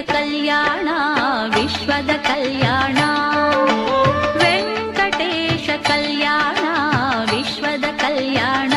ಕಲ್ಯಾಣ ವಿಶ್ವದ ಕಲ್ಯಾಣ ವೆಂಕಟೇಶ ಕಲ್ಯಾಣ ವಿಶ್ವದ ಕಲ್ಯಾಣ.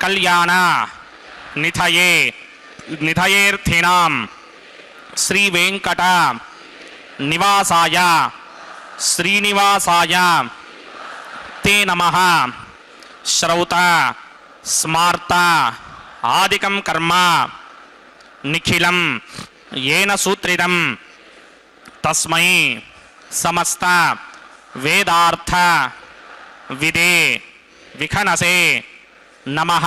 कल्याण निधये निधयेऽर्थिनां श्री वेंकट निवासाय श्रीनिवासाय ते नमः। श्रौत स्मार्त आदिकं कर्म निखिलं येन सूत्रितं तस्मै समस्त वेदार्थ विदे विखनसे नमः।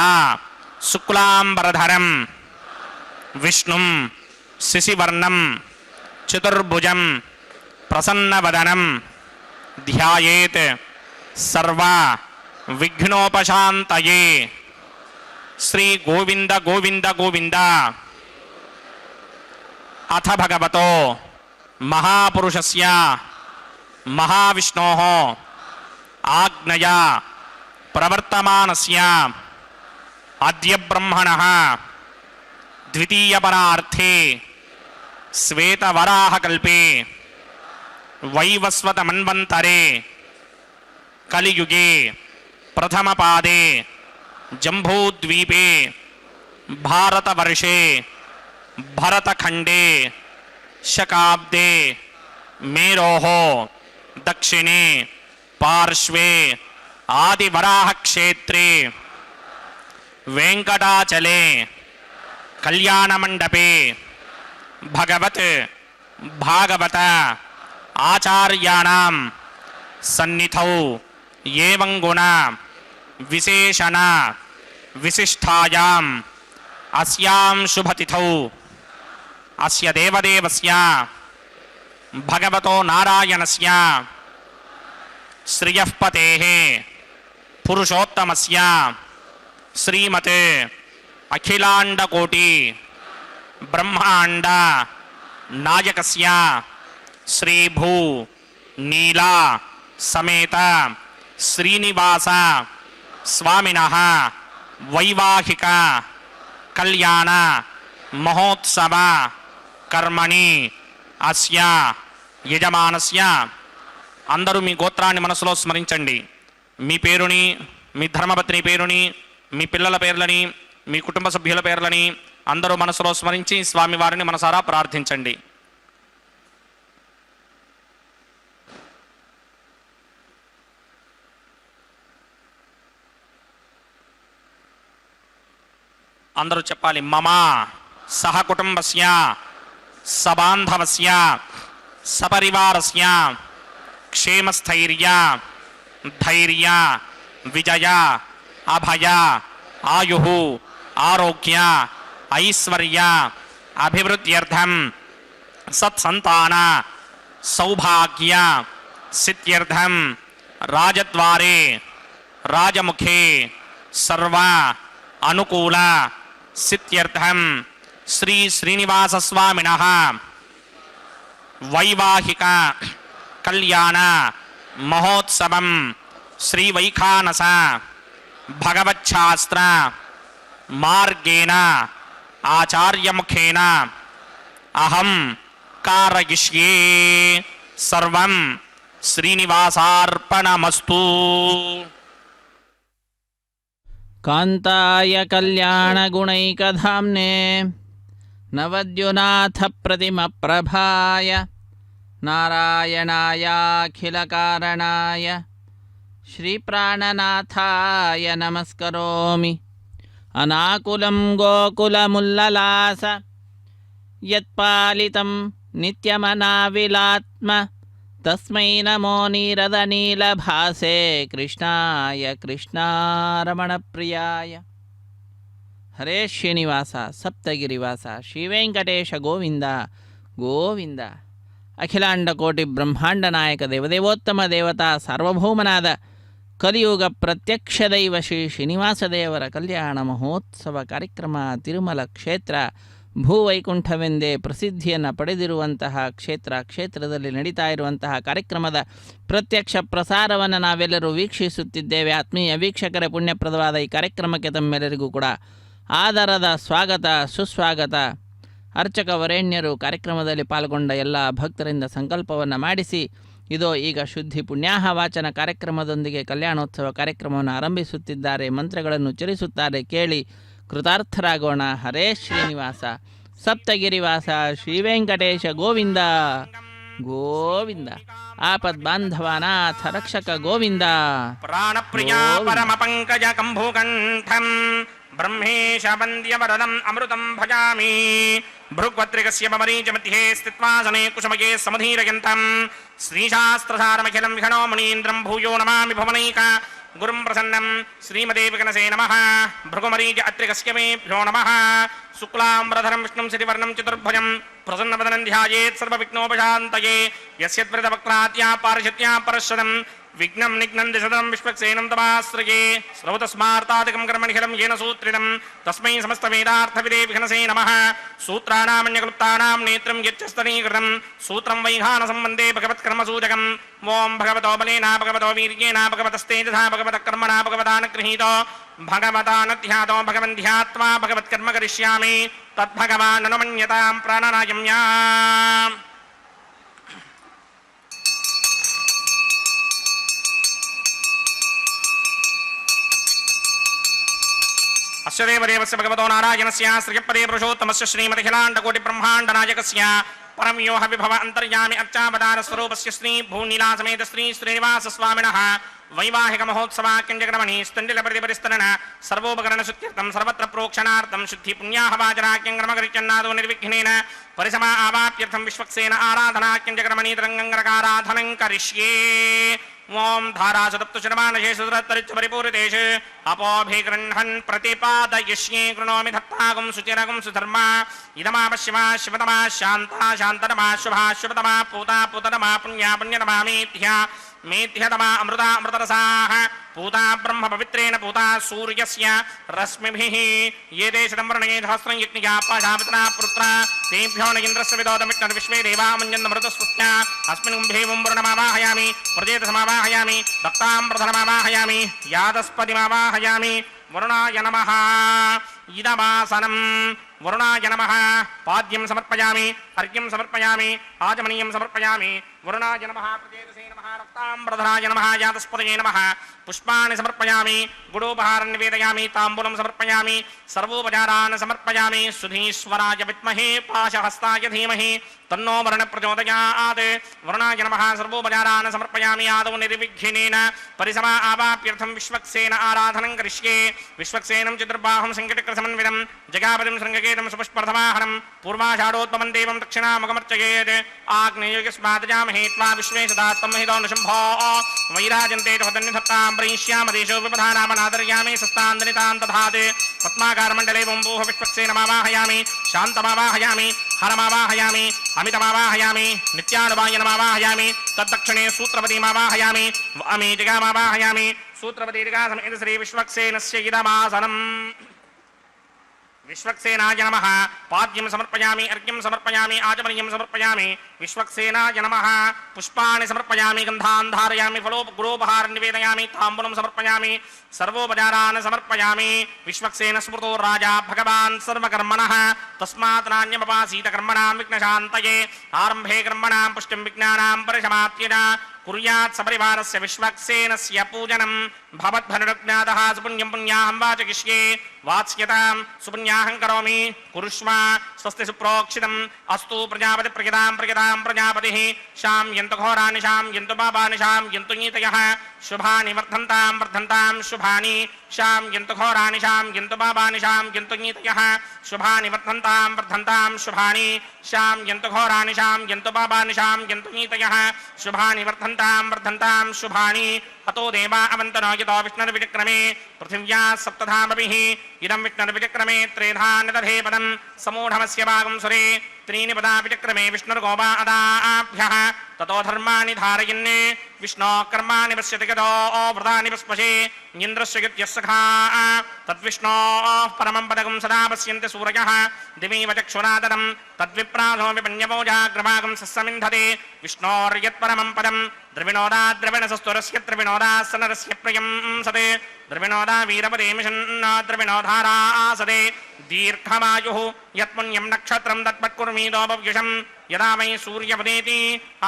शुक्लांबरधरं विष्णुं शिशिवर्णं चतुर्भुजं प्रसन्नवदनं ध्यायेत् सर्व विघ्नोपशान्तये। श्री गोविंद गोविंद गोविंद। अथ भगवतो महापुरुषस्य महाविष्णोः आज्ञया प्रवर्तमानस्य अद्य ब्रह्मणः द्वितीयपरार्थे श्वेतवराहकल्पे वैवस्वतमन्वन्तरे कलियुगे प्रथमपादे जम्बूद्वीपे भारतवर्षे भरतखण्डे शकाब्दे मेरोः दक्षिणे पार्श्वे आदिवराह क्षेत्रे वेंकटाचले कल्याण मंडपे भगवत भागवत आचार्याणां सन्निधौ एवं गुण विशेषण विशिष्टायाम् अस्यां शुभतिथौ अस्य देवदेवस्य भगवतो नारायणस्य श्रियःपतेः पुरुषोत्तमस्य श्रीमते अखिलांडकोटि ब्रह्मांड नायकस्य श्रीभू नीला समेत श्रीनिवास स्वामिनः वैवाहिक कल्याण महोत्सव कर्मणि अस्य यजमानस्य అందరూ మీ గోత్రాన్ని మనసులో స్మరించండి. మీ పేరుని, మీ ధర్మపత్ని పేరుని, మీ పిల్లల పేర్లని, మీ కుటుంబ సభ్యుల పేర్లని అందరూ మనసులో స్మరించి స్వామివారిని మనసారా ప్రార్థించండి. అందరూ చెప్పాలి. మమ సహ కుటుంబస్య సబాంధవస్య సపరివారస్య क्षेमस्थैर्य धैर्य विजय अभय आयुः आरोग्य ऐश्वर्य अभिवृद्ध्यर्थं सत्संतान सौभाग्य सिद्ध्यर्थं राजद्वारे राजमुखे सर्व अनुकूल सिद्ध्यर्थं श्री श्रीनिवास स्वामिनः वैवाहिक कल्याण महोत्सवं श्री वैखानस भगवच्छास्त्र मार्गेण आचार्य मुखेन अहं कारयिष्ये सर्वं ಶ್ರೀನಿವಾಸಾರ್ಪಣಮಸ್ತು. ಕಾಂತಾಯ ಕಲ್ಯಾಣಗುಣೈಕಧಾಮ್ನೆ ನವದ್ಯುನಾಥಪ್ರತಿಮಪ್ರಭಾಯ ನಾರಾಯಣಾಯಾಖಿಲಕಾರಣಾಯ ಶ್ರೀಪ್ರಾಣನಾಥಾಯ ನಮಸ್ಕರೋಮಿ. ಅನಾಕುಲಂ ಗೋಕುಲಮುಲ್ಲಲಾಸ ಯತ್ಪಾಲಿತಂ ನಿತ್ಯಮನಾವಿಲಾತ್ಮ ತಸ್ಮೈ ನಮೋ ನೀರದನೀಲಭಾಸೆ ಕೃಷ್ಣಾಯ ಕೃಷ್ಣಾರಮಣಪ್ರಿಯಾಯ. ಹರೇ ಶ್ರೀನಿವಾಸ ಸಪ್ತಗಿರಿವಾಸ ಶ್ರೀವೆಂಕಟೇಶ ಗೋವಿಂದ ಗೋವಿಂದ. ಅಖಿಲಾಂಡ ಕೋಟಿ ಬ್ರಹ್ಮಾಂಡ ನಾಯಕ ದೇವದೇವೋತ್ತಮ ದೇವತಾ ಸಾರ್ವಭೌಮನಾದ ಕಲಿಯುಗ ಪ್ರತ್ಯಕ್ಷ ದೈವ ಶ್ರೀ ಶ್ರೀನಿವಾಸ ದೇವರ ಕಲ್ಯಾಣ ಮಹೋತ್ಸವ ಕಾರ್ಯಕ್ರಮ ತಿರುಮಲ ಕ್ಷೇತ್ರ ಭೂವೈಕುಂಠವೆಂದೇ ಪ್ರಸಿದ್ಧಿಯನ್ನು ಪಡೆದಿರುವಂತಹ ಕ್ಷೇತ್ರದಲ್ಲಿ ನಡೀತಾ ಇರುವಂತಹ ಕಾರ್ಯಕ್ರಮದ ಪ್ರತ್ಯಕ್ಷ ಪ್ರಸಾರವನ್ನು ನಾವೆಲ್ಲರೂ ವೀಕ್ಷಿಸುತ್ತಿದ್ದೇವೆ. ಆತ್ಮೀಯ ವೀಕ್ಷಕರ ಪುಣ್ಯಪ್ರದವಾದ ಈ ಕಾರ್ಯಕ್ರಮಕ್ಕೆ ತಮ್ಮೆಲ್ಲರಿಗೂ ಕೂಡ ಆದರದ ಸ್ವಾಗತ ಸುಸ್ವಾಗತ. ಅರ್ಚಕ ವರೇಣ್ಯರು ಕಾರ್ಯಕ್ರಮದಲ್ಲಿ ಪಾಲ್ಗೊಂಡ ಎಲ್ಲ ಭಕ್ತರಿಂದ ಸಂಕಲ್ಪವನ್ನು ಮಾಡಿಸಿ ಇದೋ ಈಗ ಶುದ್ಧಿ ಪುಣ್ಯಾಹ ವಾಚನ ಕಾರ್ಯಕ್ರಮದೊಂದಿಗೆ ಕಲ್ಯಾಣೋತ್ಸವ ಕಾರ್ಯಕ್ರಮವನ್ನು ಆರಂಭಿಸುತ್ತಿದ್ದಾರೆ. ಮಂತ್ರಗಳನ್ನು ಉಚ್ಚರಿಸುತ್ತಾರೆ, ಕೇಳಿ ಕೃತಾರ್ಥರಾಗೋಣ. ಹರೇ ಶ್ರೀನಿವಾಸ ಸಪ್ತಗಿರಿವಾಸ ಶ್ರೀವೆಂಕಟೇಶ ಗೋವಿಂದ ಗೋವಿಂದ. ಆಪದ್ ಬಾಂಧವಾನಾಥ ರಕ್ಷಕ ಗೋವಿಂದ. ಪ್ರಾಣಪ್ರಿಯ ಪರಮ ಪಂಕಜ ಕಂಭುಕಂಠಂ ಬ್ರಹ್ಮೇಶ ವಂದ್ಯ ವರದಂ ಅಮೃತಂ ಭಜಾಮಿ. ಭೃಗ್ವತ್ರಿಕಸ್ಯ ಮರೀಚ ಮಧ್ಯೆ ಸ್ಥಿತ್ವಾಸನೆ ಕುಸುಮಗೆ ಸಮಧೀರಯಂತಂ ಶ್ರೀಶಾಸ್ತ್ರಸಾರಮಖಿಲಂ ವಿಘ್ನೋ ಮುನೀಂದ್ರಂ ಭೂಯೋ ನಮಾಮಿ ಭುವನೈಕ ಗುರುಂ ಪ್ರಸನ್ನಂ ಶ್ರೀಮದೇ ವಿಘ್ನಸೇ ನಮಃ. ಭೃಗುಮರೀಚ ಅತ್ರಿಕಸ್ಯ ಮೇಭ್ಯೋ ನಮಃ. ಶುಕ್ಲಾಂಬರಧರಂ ವಿಷ್ಣುಂ ಸಿರಿವರ್ಣಂ ಚತುರ್ಭುಜಂ ಪ್ರಸನ್ನವದನಂ ಧ್ಯಾಯೇತ್ ಸರ್ವವಿಘ್ನೋಪಶಾಂತಯೇ. ಯಸ್ಯದ್ವೃತವಕ್ರಾತ್ಯಾ ಪಾರಿಷತ್ಯಾ ಪರಶ್ವದಂ ವಿಘ್ನಂ ನಿಘ್ನಂದಿ ಸದಂ ವಿಶ್ವಕ್ಸೇನಂ ತಮಾಶ್ರಯೇ. ಶ್ರೌತಸ್ಮಾರ್ತಾದಿಕಂ ಕರ್ಮಣಿಖಿಲಂ ಯೇನ ಸೂತ್ರಿತಂ ತಸ್ಮೈ ಸಮಸ್ತವೇದಾರ್ಥವಿದೇ ವಿಘ್ನಸೇ ನಮಃ. ಸೂತ್ರಾಣಾಮನ್ಯಕ್ಲುಪ್ತಾನಾಂ ನೇತ್ರಂ ಯಚ್ಚಸ್ತನೀಕೃತಂ ಸೂತ್ರಂ ವೈಘಾನ ಸಂಬಂಧೇ ಭಗವತ್ಕರ್ಮಸೂಚಕಂ. ಓಂ ಭಗವತೋ ಬಲೇನ ಭಗವತೋ ವೀರ್ಯೇಣ ಭಗವತಸ್ತೇಜಸಾ ಭಗವತಃ ಕರ್ಮಣಾ ಭಗವತಾನ ಗೃಹೀತೋ ಭಗವತಾನ ಧ್ಯಾತೋ ಭಗವನ್ ಧ್ಯಾತ್ವಾ ಭಗವತ್ಕರ್ಮ ಕರಿಷ್ಯಾಮಿ ತದ್ಭಗವಾನ್ ಅನುಮನ್ಯತಾಂ ಪ್ರಾಣನಾಯಮ್ಯಾ. ಅಸ್ಯ ದೇವದೇವಸ್ಯ ಭಗವತೋ ನಾರಾಯಣಸ್ಯ ಶ್ರೀಯಪದೇ ಪುರುಷೋತ್ತಮಸ್ಯ ಶ್ರೀಮದಖಿಲಾಂಡಕೋಟಿಬ್ರಹ್ಮಾಂಡನಾಯಕಸ್ಯ ಪರಮ್ಯೋಹ ವಿಭವ ಅಂತರ್ಯಾಮಿ ಅರ್ಚಾವತಾರ ಸ್ವರೂಪಸ್ಯ ಶ್ರೀ ಭೂನೀಲಾಸಮೇತ ಶ್ರೀ ಶ್ರೀನಿವಾಸ ಸ್ವಾಮಿನಃ ವೈವಾಹಿಕ ಮಹೋತ್ಸವ ಕೆಂಜಗಣಮಣಿ ಸ್ತಂಡಿಲ ಪ್ರತಿಪರಿಸ್ತರಣ ಸರ್ವೋಪಕರಣ ಶುದ್ಧ್ಯರ್ಥಂ ಸರ್ವತ್ರ ಪ್ರೋಕ್ಷಣಾರ್ಥಂ ಶುದ್ಧಿ ಪುಣ್ಯಾಹ ವಾಚನಾಕ್ಯಂಗ್ರಮಗರಿಚನ್ನಾದೋ ನಿರ್ವಿಘ್ನೇನ ಪರಿಸಮಾ ಆವಾಪ್ಯರ್ಥಂ ವಿಶ್ವಕ್ಸೇನ ಆರಾಧನಾ ಕೆಂಜಗಣಮಣಿ ತರಂಗಂಗರಕಾರಾಧನಂ ಕರಿಷ್ಯೇ. ಓಂ ಧಾರಾಸುತಪ್ತುಶರಮಾನಶೇಷುರತ್ತರಿಚ್ಚ ಪರಿಪೂರಿತೇಶ ಅಪೋಭಿಗೃಹನ್ ಪ್ರತಿಪಾದಯಿಷ್ಯೇ ಕೃಣೋಮಿ ದತ್ತಾಗುಂ ಸುಚಿರಗುಂ ಸುಧರ್ಮ ಇದಮಾಪಶ್ಯಮ ಶಿವತಮಾ ಶಾಂತಾ ಶಾಂತತಮಾ ಶುಭಾ ಶುಭತಮಾ ಪೂತಾ ಪೂತತಮಾ ಪುಣ್ಯಾ ಪುಣ್ಯತಮಾ ಮೇಧ್ಯತಮಾ ಅಮೃತಾ ಅಮೃತರಸಾಃ पूता ब्रह्म पवित्रेण पूता सूर्यस्य रश्मिभिः ये देशदं वर्णये सहस्रं यज्ञया पाशावितना पुत्रा तेभ्यो न इन्द्रस्य विदोदमिट्न विश्वे देवा मञ्जन्मृतस्वस्त्या अस्मिन् कुम्भेवं वर्णमावाहयामि प्रजेतसमावाहयामि दत्ताम्रधनमावाहयामि यादस्पतिमावाहयामि वरुणाय नमः इदमासनं वरुणाय नमः पाद्यं समर्पयामि अर्घ्यं समर्पयामि आचमनीयं समर्पयामि वरुणाय नमः प्रजेतसे नमः रक्ताम्रधनाय नमः यादस्पतये नमः पुष्पाणि समर्पयामि गुडोपहारं निवेदयामि ताम्बूलं समर्पयामि सर्वोपचारान् समर्पयामि सुधीश्वराय विद्महे पाशहस्ताय धीमहि तन्नो वरुणः प्रचोदयात् वरुणाय नमः सर्वोपचारान् समर्पयामि आदौ निर्विघ्नेन परिसमा आवाप्यर्थं विश्वक्सेन आराधनं करिष्ये विश्वक्सेनं चतुर्बाहुं सङ्कटकृतसमन्वितं जगापतिं शृङ्गकेतं सुपुष्पर्थमाहनं पूर्वाषाढोत्पमं देवं दक्षिणामुखमर्चयेत् आग्नेयस्मादजामहे त्वा विश्वे सदा तन्महितो नशम्भो वैराजन्ते च वदन्यधत्तां प्रयिष्यामदेशो विपधानामनादर्यामि सस्तान्दनितान् दधात् पद्माकारमण्डले बुम्बूह विश्वक्सेनमावाहयामि शान्तमावाहयामि हरमावाहयामि अमितमावाहयामि नित्यानुवायनमावाहयामि तद्दक्षिणे सूत्रपतिमावाहयामि अमीतिकामावाहयामि सूत्रपतिरिकासमेत श्री विश्वक्सेनस्य इदमासनम् विश्वक्सेनाय नमः पाद्यं समर्पयामि अर्घ्यं समर्पयामि आचमनीयं समर्पयामि विश्वक्सेनाय नमः पुष्पाणि समर्पयामि गन्धान् धारयामि फलोपहारं निवेदयामि ताम्बूलं समर्पयामि सर्वोपचारान् समर्पयामि विश्वक्सेन स्मृतो राजा भगवान् सर्वकर्मणः तस्मात् नान्यमपासीत कर्मणां विघ्नशान्तये आरम्भे कर्मणां पुष्टिं विज्ञानां परिसमाप्त्येन कुर्यात् सपरिवारस्य विश्वक्सेनस्य पूजनं भवद्भनुरज्ञातः सुपुण्यं पुण्याहं वाचयिष्ये वाच्यतां सुपुण्याहं करोमि कुरुष्व स्वस्ति सुप्रोक्षितम् अस्तु प्रजापति प्रजतां प्रजापतिः शां यन्तु घोराणि शां यन्तु पापानि शां यन्तु नीतयः शुभानि वर्धन्तां शुभानि शां यन्तु घोराणि शां यन्तु पापानि शां यन्तु नीतयः शुभानि वर्धन्तां शुभानि शां यन्तु घोराणि शां यन्तु पापानि शां यन्तु नीतयः शुभानि वर्धन्तां शुभानि अतो देवा अवन्तनो यतो विष्णुर्विचक्रमे पृथिव्या सप्तधामभिः इदं विष्णुर्विचक्रमे त्रेधा निदधे पदं समूढमस्य भागं सुरे त्रीणि पदा विचक्रमे विष्णुर्गोपा अदाभ्यः ततो धर्माणि धारयन् विष्णो कर्माणि पश्यति यतो व्रतानि पुष्पशे इन्द्रस्य युत्यः सखा तद्विष्णोः परमं पदकं सदा पश्यन्ति सूरयः दिवीव चक्षुरादनं तद्विप्रासो विपन्यपौजाग्रभागं सस्समिन्धते विष्णोर्यत्परमं पदं द्रविणोदा द्रविणसस्तुरस्य द्रविणोदा सनरस्य प्रियं सते द्रविणोदा वीरपदे मिषन्ना द्रविणोधारा सदे दीर्घमायुः यत्पुण्यं नक्षत्रं तत्पत्कुर्मीतो भव्युषं यदा वै सूर्यपदेति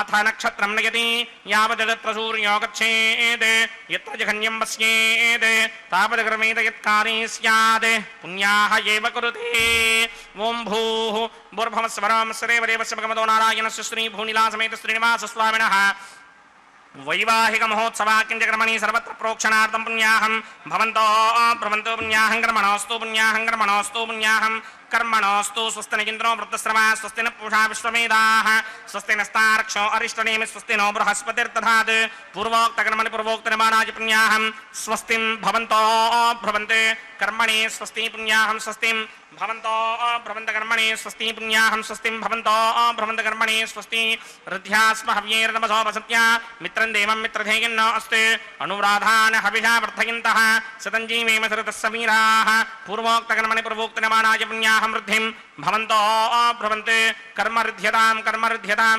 अथ नक्षत्रं नयति यावत् तत्र सूर्यो गच्छेत् यत्र जघन्यं पश्येत् तावद् यत्कारी स्यात् पुण्याः एव कुरुते ॐ भूः भूर्भुवस्वरं स्वदेवदेवस्य भगवतो नारायणस्य श्रीभूनिलासमेत श्रीनिवासस्वामिनः वैवाहिक महोत्सवा किंचक्रमणि सर्वत्र प्रोक्षणार्थं पुण्याहं भवन्तो भ्रवन्तो पुण्याहं कर्मणोऽस्तु पुण्याहं कर्मणोऽस्तु स्वस्ति न इन्द्रो वृद्धश्रवा स्वस्ति न पूषा विश्वमेधाः स्वस्ति नस्तार्क्ष्यो अरिष्टनेमि स्वस्ति नो बृहस्पतिर्दधात् पूर्वोक्तकर्मणि पूर्वोक्तनिर्माणाय पुण्याहं स्वस्तिं भवन्तो भ्रवन्ते कर्मणि स्वस्ति पुण्याहं स्वस्तिं भवन्तो भ्रवन्त कर्मणि स्वस्ति पुण्याहं स्वस्तिं भवन्तो भ्रवन्त कर्मणि स्वस्ति हृद्यास्म हव्यैर्नमसोपसत्या मित्रं देवं मित्रधेयन्नो अस्ति अनुराधान् हविषा वर्धयन्तः शतञ्जीवेम सरतस्य वीराः पूर्वोक्तकर्मणि पूर्वोक्तनिर्माणाय पुण्याहं वृद्धिं भवन्तो भ्रवन्ते कर्मऋध्यतां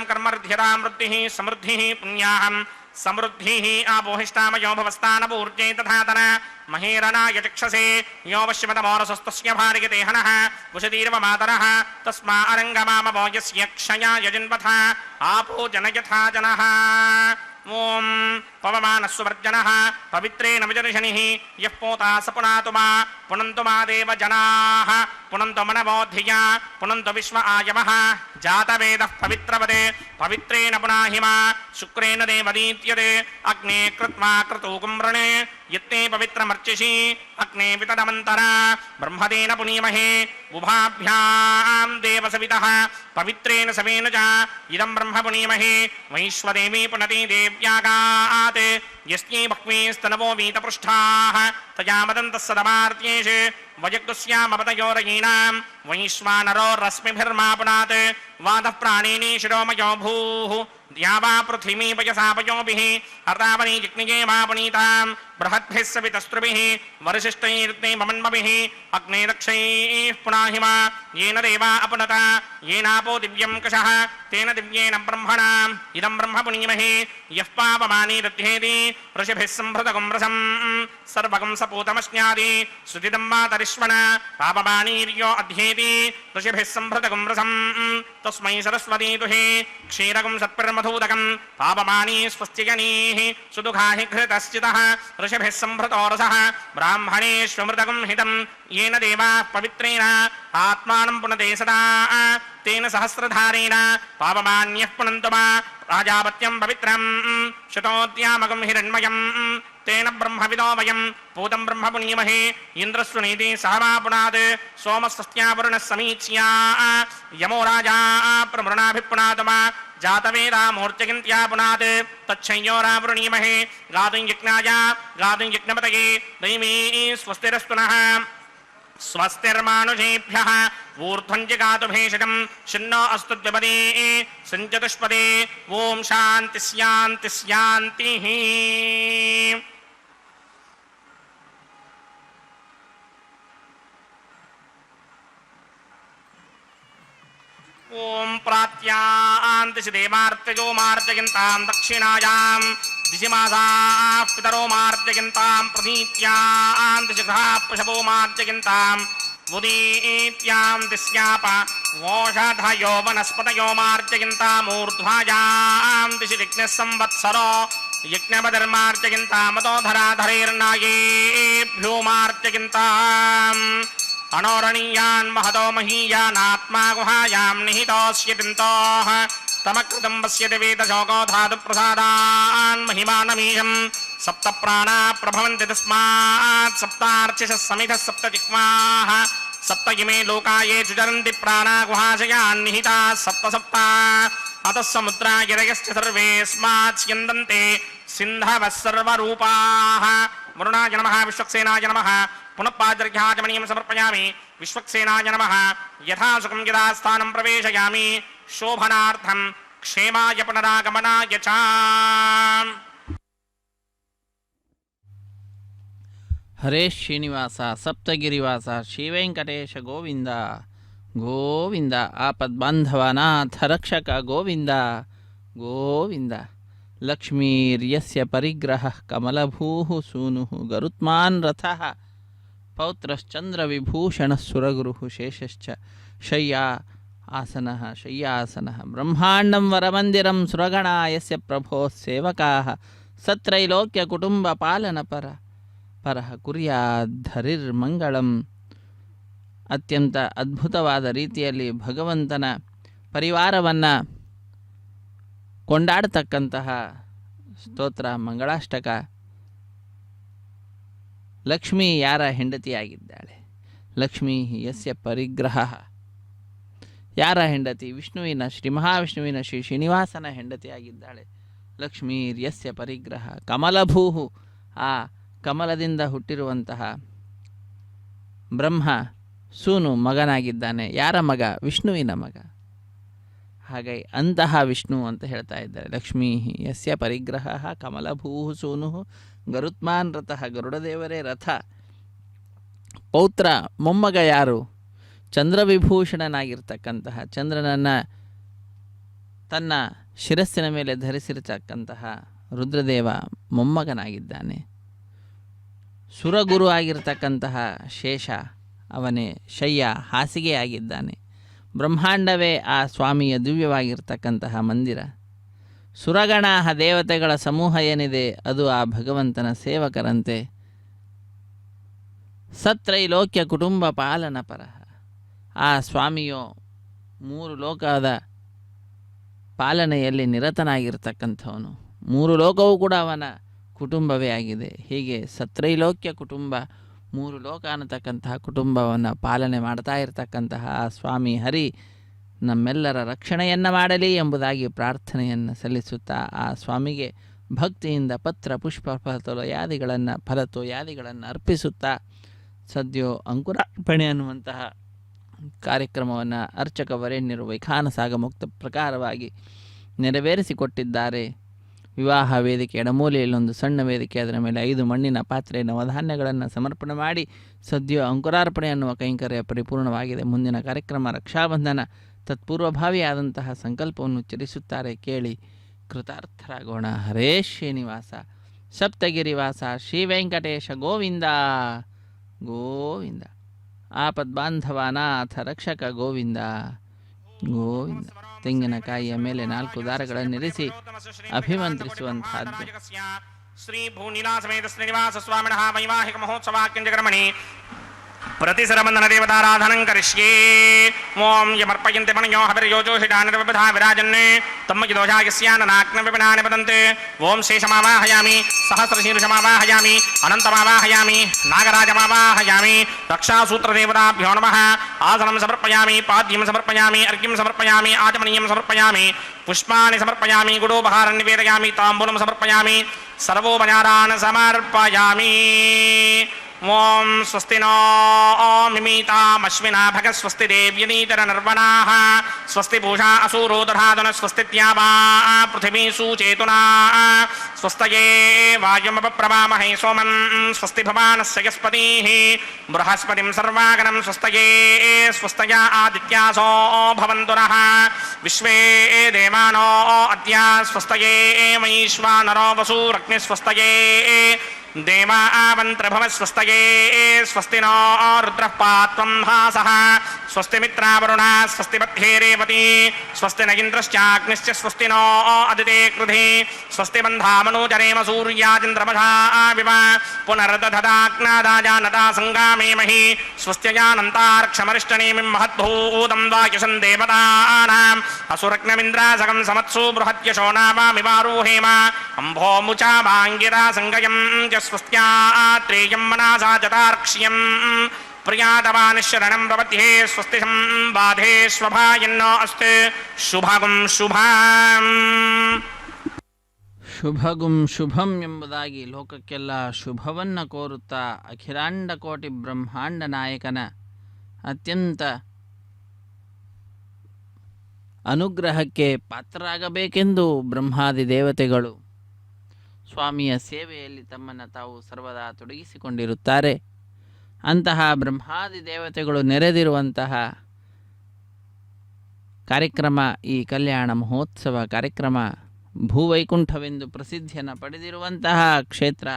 वृद्धिः समृद्धिः पुण्याहं समृद्धिः आपोहिष्टामयो भवस्तानपूर्जे तथा तना महेरणाय चक्षसे यो वश्यमतमोरसस्तस्य भार्यते हनः वशतीर्व मातरः तस्मा अरङ्गमामवो यस्य क्षयाय जन्मथा आपो जनयथा जनः ओं पवमानस्वर्जनः पवित्रेण विजर्षणिः यः पोता स पुनातु मा पुनन्तु मा देव जनाः पुनन्तु मनवोधिया पुनन्तु विश्व आयवः जातवेदः पवित्रवदे पवित्रेण पुनाहि मा शुक्रेण देवदीत्यते अग्ने कृत्वा क्रतुकुम्रणे यत्ते पवित्रमर्चिषि अग्ने वितदमन्तरा ब्रह्मदेन पुनीमहे उभाभ्यां देवसवितः पवित्रेण सवेन च इदं ब्रह्म पुनीमहे वैश्वदेवी पुनति देव्यागात् यस्यै बह्वीस्तनवो वीतपृष्ठाः तया मदन्तः सदमार्त्येषु वजग्स्यामपतयोरयीणां वैश्वानरो रश्मिभिर्मा पुनात् वादः प्राणिनी शिरोमयो भूः द्यावा पृथिवी पयसापयोभिः हर्तावनी जिग्निये मा पुनीतां बृहद्भिः सवितस्त्रुभिः वरिशिष्टैर्ते ममन्मभिः अग्ने दक्षैः पुनाहि मा येन देवा अपनता येनापो दिव्यं कषः तेन दिव्येन ब्रह्मणाम् इदं ब्रह्म पुनीमहे यः पापमानी दध्येति ऋषिभिः सम्भृतगं रसं सर्वगं सपूतमश्नादि सुदिदं मातरिष्वण पापमानीर्यो अध्येति ऋषिभिः सम्भृतगं रसं तस्मै सरस्वती दुहे क्षीरगं सत्पर्मधूदकं पापमानी स्वस्त्यजनीः सुदुःखाहि घृतश्चितः ऋषिभिः सम्भृतो रसः ब्राह्मणेष्वमृतगं हितं येन देवाः पवित्रेण आत्मानं पुनते सदा तेन सहस्रधारेण पापमान्यः पुनन्तु मा प्राजापत्यं पवित्रं शतोद्यामगं हिरण्मयं तेन ब्रह्मविदो वयं पूतं ब्रह्म पुनीमहे इन्द्रस्वनीति सहमा पुनात् सोमस्वस्त्यावरुणः समीच्या यमो राजा प्रमृणाभिपुनात् मा जातवेदा मूर्त्यगिन्त्या पुनात् तच्छयोरावृणीमहे गातुं यज्ञाय गातुं यज्ञपतये दैवी स्वस्तिरस्तु नः स्वस्तिर्मानुषेभ्यः ऊर्ध्वं जगातु भेषजं शन्नो अस्तु द्विपदे सञ्चतुष्पदे ॐ शान्ति शान्ति शान्तिः ओम प्रात्यान्तिषि देवार्त्यजो मार्जयन्तां दक्षिणायां दिशिमासाः पितरो मार्जयन्तां प्रतीत्यान्तिषि गृहाः पशवो मार्जयन्तां उदीत्यां दिश्याप वोषधयो वनस्पतयो मार्जयन्तामूर्ध्वायां दिशि यज्ञः संवत्सरो यज्ञपतिर्मार्जयन्तामतोधराधरेर्नायेभ्यो मार्जयन्ताम् अणोरणीयान् महतो महीयानात्मा गुहायां निहितोऽस्य तिन्तोः तमकृतं पश्यति वेदशोको धातुप्रसादान् महिमानमीशम् सप्त प्राणा प्रभवन्ति तस्मात् सप्तार्चिषः समिधः सप्त जिह्वाः सप्त इमे लोकाये चुचरन्ति प्राणा गुहाशयान् निहिताः सप्त सप्त अतः समुद्रा गिरयश्च सर्वेऽस्मात् स्यन्दन्ते सिन्धवः सर्वरूपाः वरुणाय नमः विश्वक्सेनाय नमः पुनः पादर्घ्याचमनीयं समर्पयामि विश्वक्सेनाय नमः यथा सुखं यदा स्थानं प्रवेशयामि शोभनार्थं क्षेमाय पुनरागमनाय च ಹರೇ ಶ್ರೀನಿವಾಸ ಸಪ್ತಗಿರಿವಾಸ ಶ್ರೀವೆಂಕಟೇಶ ಗೋವಿಂದ ಗೋವಿಂದ ಆಪದ್ಬಾಂಧವನಾಥ ರಕ್ಷಕ ಗೋವಿಂದ ಗೋವಿಂದ ಲಕ್ಷ್ಮೀರ್ಯಸ್ಯ ಪರಿಗ್ರಹಃ ಕಮಲಭೂಃ ಸೂನುಃ ಗರುತ್ಮಾನ್ ರಥಃ ಪೌತ್ರಶ್ಚಂದ್ರವಿಭೂಷಣಃ ಸುರಗುರುಃ ಶೇಷಶ್ಚ ಶಯ್ಯಾಸನಃ ಬ್ರಹ್ಮಾಂಡಂ ವರಮಂದಿರಂ ಸುರಗಣಾ ಯಸ್ಯ ಪ್ರಭೋಃ ಸೇವಕಾಃ ಸತ್ರೈಲೋಕ್ಯಕುಟುಂಬಪಾಲನಪರಃ ಕುರ್ಯಾದ್ಧರಿರ್ಮಂಗಳಂ. ಅತ್ಯಂತ ಅದ್ಭುತವಾದ ರೀತಿಯಲ್ಲಿ ಭಗವಂತನ ಪರಿವಾರವನ್ನು ಕೊಂಡಾಡ್ತಕ್ಕಂತಹ ಸ್ತೋತ್ರ ಮಂಗಳಾಷ್ಟಕ. ಲಕ್ಷ್ಮೀ ಯಾರ ಹೆಂಡತಿಯಾಗಿದ್ದಾಳೆ? ಲಕ್ಷ್ಮೀ ಯಸ್ಯ ಪರಿಗ್ರಹ. ಯಾರ ಹೆಂಡತಿ? ವಿಷ್ಣುವಿನ, ಶ್ರೀ ಮಹಾವಿಷ್ಣುವಿನ ಶ್ರೀ ಶ್ರೀನಿವಾಸನ ಹೆಂಡತಿಯಾಗಿದ್ದಾಳೆ. ಲಕ್ಷ್ಮೀರ್ಯಸ್ಯ ಪರಿಗ್ರಹ ಕಮಲಭೂಹು. ಆ ಕಮಲದಿಂದ ಹುಟ್ಟಿರುವಂತಹ ಬ್ರಹ್ಮ ಸೂನು ಮಗನಾಗಿದ್ದಾನೆ. ಯಾರ ಮಗ? ವಿಷ್ಣುವಿನ ಮಗ. ಹಾಗೆ ಅಂತಹ ವಿಷ್ಣು ಅಂತ ಹೇಳ್ತಾ ಇದ್ದಾರೆ. ಲಕ್ಷ್ಮೀ ಯಸ್ಯ ಪರಿಗ್ರಹ ಕಮಲಭೂಹು ಸೂನು ಗರುತ್ಮಾನ್ ರಥಃ. ಗರುಡದೇವರೇ ರಥ. ಪೌತ್ರ ಮೊಮ್ಮಗ ಯಾರು? ಚಂದ್ರವಿಭೂಷಣನಾಗಿರ್ತಕ್ಕಂತಹ, ಚಂದ್ರನನ್ನು ತನ್ನ ಶಿರಸ್ಸಿನ ಮೇಲೆ ಧರಿಸಿರತಕ್ಕಂತಹ ರುದ್ರದೇವ ಮೊಮ್ಮಗನಾಗಿದ್ದಾನೆ. ಸುರಗುರು ಆಗಿರ್ತಕ್ಕಂತಹ ಶೇಷ ಅವನೇ ಶಯ್ಯ ಹಾಸಿಗೆಯಾಗಿದ್ದಾನೆ. ಬ್ರಹ್ಮಾಂಡವೇ ಆ ಸ್ವಾಮಿಯ ದಿವ್ಯವಾಗಿರ್ತಕ್ಕಂತಹ ಮಂದಿರ. ಸುರಗಣ ದೇವತೆಗಳ ಸಮೂಹ ಏನಿದೆ ಅದು ಆ ಭಗವಂತನ ಸೇವಕರಂತೆ. ಸತ್ರೈಲೋಕ್ಯ ಕುಟುಂಬ ಪಾಲನ ಪರಃ. ಆ ಸ್ವಾಮಿಯು ಮೂರು ಲೋಕದ ಪಾಲನೆಯಲ್ಲಿ ನಿರತನಾಗಿರ್ತಕ್ಕಂಥವನು. ಮೂರು ಲೋಕವೂ ಕೂಡ ಅವನ ಕುಟುಂಬವೇ ಆಗಿದೆ. ಹೀಗೆ ಸತ್ರೈಲೋಕ್ಯ ಕುಟುಂಬ, ಮೂರು ಲೋಕ ಅನ್ನತಕ್ಕಂತಹ ಕುಟುಂಬವನ್ನು ಪಾಲನೆ ಮಾಡ್ತಾ ಇರತಕ್ಕಂತಹ ಆ ಸ್ವಾಮಿ ಹರಿ ನಮ್ಮೆಲ್ಲರ ರಕ್ಷಣೆಯನ್ನು ಮಾಡಲಿ ಎಂಬುದಾಗಿ ಪ್ರಾರ್ಥನೆಯನ್ನು ಸಲ್ಲಿಸುತ್ತಾ ಆ ಸ್ವಾಮಿಗೆ ಭಕ್ತಿಯಿಂದ ಪತ್ರ ಪುಷ್ಪ ಫಲತೋಯಾದಿಗಳನ್ನು ಅರ್ಪಿಸುತ್ತಾ ಸದ್ಯೋ ಅಂಕುರಾರ್ಪಣೆ ಅನ್ನುವಂತಹ ಕಾರ್ಯಕ್ರಮವನ್ನು ಅರ್ಚಕ ವರೇಣ್ಯರು ವೈಖಾನಸಾಗ ಮುಕ್ತ ಪ್ರಕಾರವಾಗಿ ನೆರವೇರಿಸಿಕೊಟ್ಟಿದ್ದಾರೆ. ವಿವಾಹ ವೇದಿಕೆ ಎಡಮೂಲೆಯಲ್ಲೊಂದು ಸಣ್ಣ ವೇದಿಕೆ, ಅದರ ಮೇಲೆ 5 ಮಣ್ಣಿನ ಪಾತ್ರೆ ನವಧಾನ್ಯಗಳನ್ನು ಸಮರ್ಪಣೆ ಮಾಡಿ ಸದ್ಯೋ ಅಂಕುರಾರ್ಪಣೆ ಅನ್ನುವ ಕೈಂಕರ್ಯ ಪರಿಪೂರ್ಣವಾಗಿದೆ. ಮುಂದಿನ ಕಾರ್ಯಕ್ರಮ ರಕ್ಷಾಬಂಧನ. ತತ್ಪೂರ್ವಭಾವಿಯಾದಂತಹ ಸಂಕಲ್ಪವನ್ನು ಉಚ್ಚರಿಸುತ್ತಾರೆ. ಕೇಳಿ ಕೃತಾರ್ಥರಾಗೋಣ. ಹರೇ ಶ್ರೀನಿವಾಸ ಸಪ್ತಗಿರಿವಾಸ ಶ್ರೀ ವೆಂಕಟೇಶ ಗೋವಿಂದ ಗೋವಿಂದ. ಆಪದ್ಬಾಂಧವನಾಥ ರಕ್ಷಕ ಗೋವಿಂದ ಗೋವಿಂದ. ತೆಂಗಿನಕಾಯಿಯ ಮೇಲೆ 4 ದಾರಗಳನ್ನಿರಿಸಿ ಅಭಿಮಂತ್ರಿಸುವಂತಹದ್ದು. ಶ್ರೀ ಭೂನಿಲಾ ಸಮೇತ ಶ್ರೀನಿವಾಸ ಸ್ವಾಮಿನಃ ವೈವಾಹಿಕ ಮಹೋತ್ಸವಾಕ್ಯಂಜಕರ್ಮಣಿ प्रतिसरबंधन देवताराधनं करिष्ये। ओं यमर्पयन्ते मणयो हविर्योजोषिडानिर्विधा विराजन्ने तम्मगिदोषायस्याननाग्नविपिनानि पतन्ते। ओं शेषमावाहयामि, सहस्रशीर्षमावाहयामि, अनन्तमावाहयामि, नागराजमावाहयामि। रक्षासूत्रदेवताभ्यो नमः। आसनं समर्पयामि, पाद्यं समर्पयामि, अर्घ्यं समर्पयामि, आचमनीयं समर्पयामि, पुष्पाणि समर्पयामि, गुडोपहारं निवेदयामि, ताम्बूलं समर्पयामि, सर्वोपचारान् समर्पयामि। ओं स्वस्ति नो मिमीतामश्विना भगः स्वस्ति देव्यनीतरनर्वणाः स्वस्ति पूषा असूरो दधातन स्वस्तित्यावा पृथिवी सुचेतुना स्वस्तये वायुमपप्रवामहे सोमं स्वस्ति भवानस्य यस्पतिः बृहस्पतिं सर्वागणं स्वस्तये स्वस्तया आदित्यासो भवन्तु नः विश्वे देवानो अद्य स्वस्तये वैश्वानरो वसुरग्निः स्वस्तये देवावन्त्रभवस्वस्तये स्वस्ति नो रुद्रः पात्वं भासः स्वस्ति मित्रावरुणा स्वस्ति पत्ये रेवती स्वस्ति न इन्द्रश्चाग्निश्च स्वस्ति नो अदिते कृधि स्वस्ति बन्धामनोजरेम सूर्यादिन्द्रमधाविव पुनर्दधदाग्नादाजानता सङ्गामेमहि स्वस्त्यजानन्तार्क्षमरिष्टनेमिं महद्भूतं वाक्यसं देवतानाम् असुरग्नमिन्द्रासगं समत्सु बृहत्यशो नावामिवारोहेम अम्भोमुचा वाङ्गिरा सङ्गयं च स्वस्त्यात्रेयं मनासा चतार्क्ष्यं प्रियातवानिशरणं प्रपद्ये स्वस्ति संबाधे स्वभायन्नो अस्ति शुभगुं शुभाम् ಶುಭಗುಂ ಶುಭಂ ಎಂಬುದಾಗಿ ಲೋಕಕ್ಕೆಲ್ಲ ಶುಭವನ್ನು ಕೋರುತ್ತಾ ಅಖಿಲಾಂಡ ಕೋಟಿ ಬ್ರಹ್ಮಾಂಡ ನಾಯಕನ ಅತ್ಯಂತ ಅನುಗ್ರಹಕ್ಕೆ ಪಾತ್ರರಾಗಬೇಕೆಂದು ಬ್ರಹ್ಮಾದಿ ದೇವತೆಗಳು ಸ್ವಾಮಿಯ ಸೇವೆಯಲ್ಲಿ ತಮ್ಮನ್ನು ತಾವು ಸರ್ವದಾ ತೊಡಗಿಸಿಕೊಂಡಿರುತ್ತಾರೆ. ಅಂತಹ ಬ್ರಹ್ಮಾದಿ ದೇವತೆಗಳು ನೆರೆದಿರುವಂತಹ ಕಾರ್ಯಕ್ರಮ ಈ ಕಲ್ಯಾಣ ಮಹೋತ್ಸವ ಕಾರ್ಯಕ್ರಮ ಭೂವೈಕುಂಠವೆಂದು ಪ್ರಸಿದ್ಧಿಯನ್ನು ಪಡೆದಿರುವಂತಹ ಕ್ಷೇತ್ರ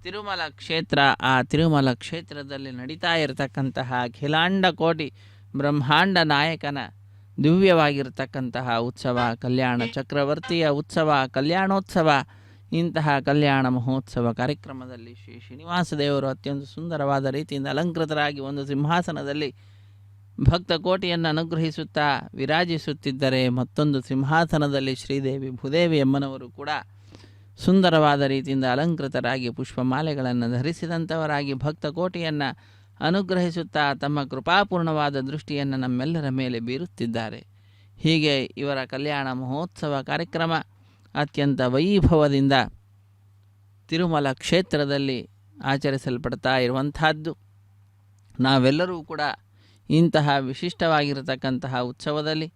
ತಿರುಮಲ ಕ್ಷೇತ್ರ. ಆ ತಿರುಮಲ ಕ್ಷೇತ್ರದಲ್ಲಿ ನಡೀತಾ ಇರತಕ್ಕಂತಹ ಅಖಿಲಾಂಡ ಕೋಟಿ ಬ್ರಹ್ಮಾಂಡ ನಾಯಕನ ದಿವ್ಯವಾಗಿರತಕ್ಕಂತಹ ಉತ್ಸವ, ಕಲ್ಯಾಣ ಚಕ್ರವರ್ತಿಯ ಉತ್ಸವ, ಕಲ್ಯಾಣೋತ್ಸವ. ಇಂತಹ ಕಲ್ಯಾಣ ಮಹೋತ್ಸವ ಕಾರ್ಯಕ್ರಮದಲ್ಲಿ ಶ್ರೀ ಶ್ರೀನಿವಾಸ ದೇವರು ಅತ್ಯಂತ ಸುಂದರವಾದ ರೀತಿಯಿಂದ ಅಲಂಕೃತರಾಗಿ ಒಂದು ಸಿಂಹಾಸನದಲ್ಲಿ ಭಕ್ತ ಕೋಟಿಯನ್ನು ಅನುಗ್ರಹಿಸುತ್ತಾ ವಿರಾಜಿಸುತ್ತಿದ್ದರೆ, ಮತ್ತೊಂದು ಸಿಂಹಾಸನದಲ್ಲಿ ಶ್ರೀದೇವಿ ಭೂದೇವಿ ಅಮ್ಮನವರು ಕೂಡ ಸುಂದರವಾದ ರೀತಿಯಿಂದ ಅಲಂಕೃತರಾಗಿ ಪುಷ್ಪಮಾಲೆಗಳನ್ನು ಧರಿಸಿದಂಥವರಾಗಿ ಭಕ್ತ ಕೋಟಿಯನ್ನು ಅನುಗ್ರಹಿಸುತ್ತಾ ತಮ್ಮ ಕೃಪಾಪೂರ್ಣವಾದ ದೃಷ್ಟಿಯನ್ನು ನಮ್ಮೆಲ್ಲರ ಮೇಲೆ ಬೀರುತ್ತಿದ್ದಾರೆ. ಹೀಗೆ ಇವರ ಕಲ್ಯಾಣ ಮಹೋತ್ಸವ ಕಾರ್ಯಕ್ರಮ ಅತ್ಯಂತ ವೈಭವದಿಂದ ತಿರುಮಲ ಕ್ಷೇತ್ರದಲ್ಲಿ ಆಚರಿಸಲ್ಪಡ್ತಾ ಇರುವಂತಹದ್ದು. ನಾವೆಲ್ಲರೂ ಕೂಡ ಇಂತಹ ವಿಶಿಷ್ಟವಾಗಿರತಕ್ಕಂತಹ ಉತ್ಸವದಲ್ಲಿ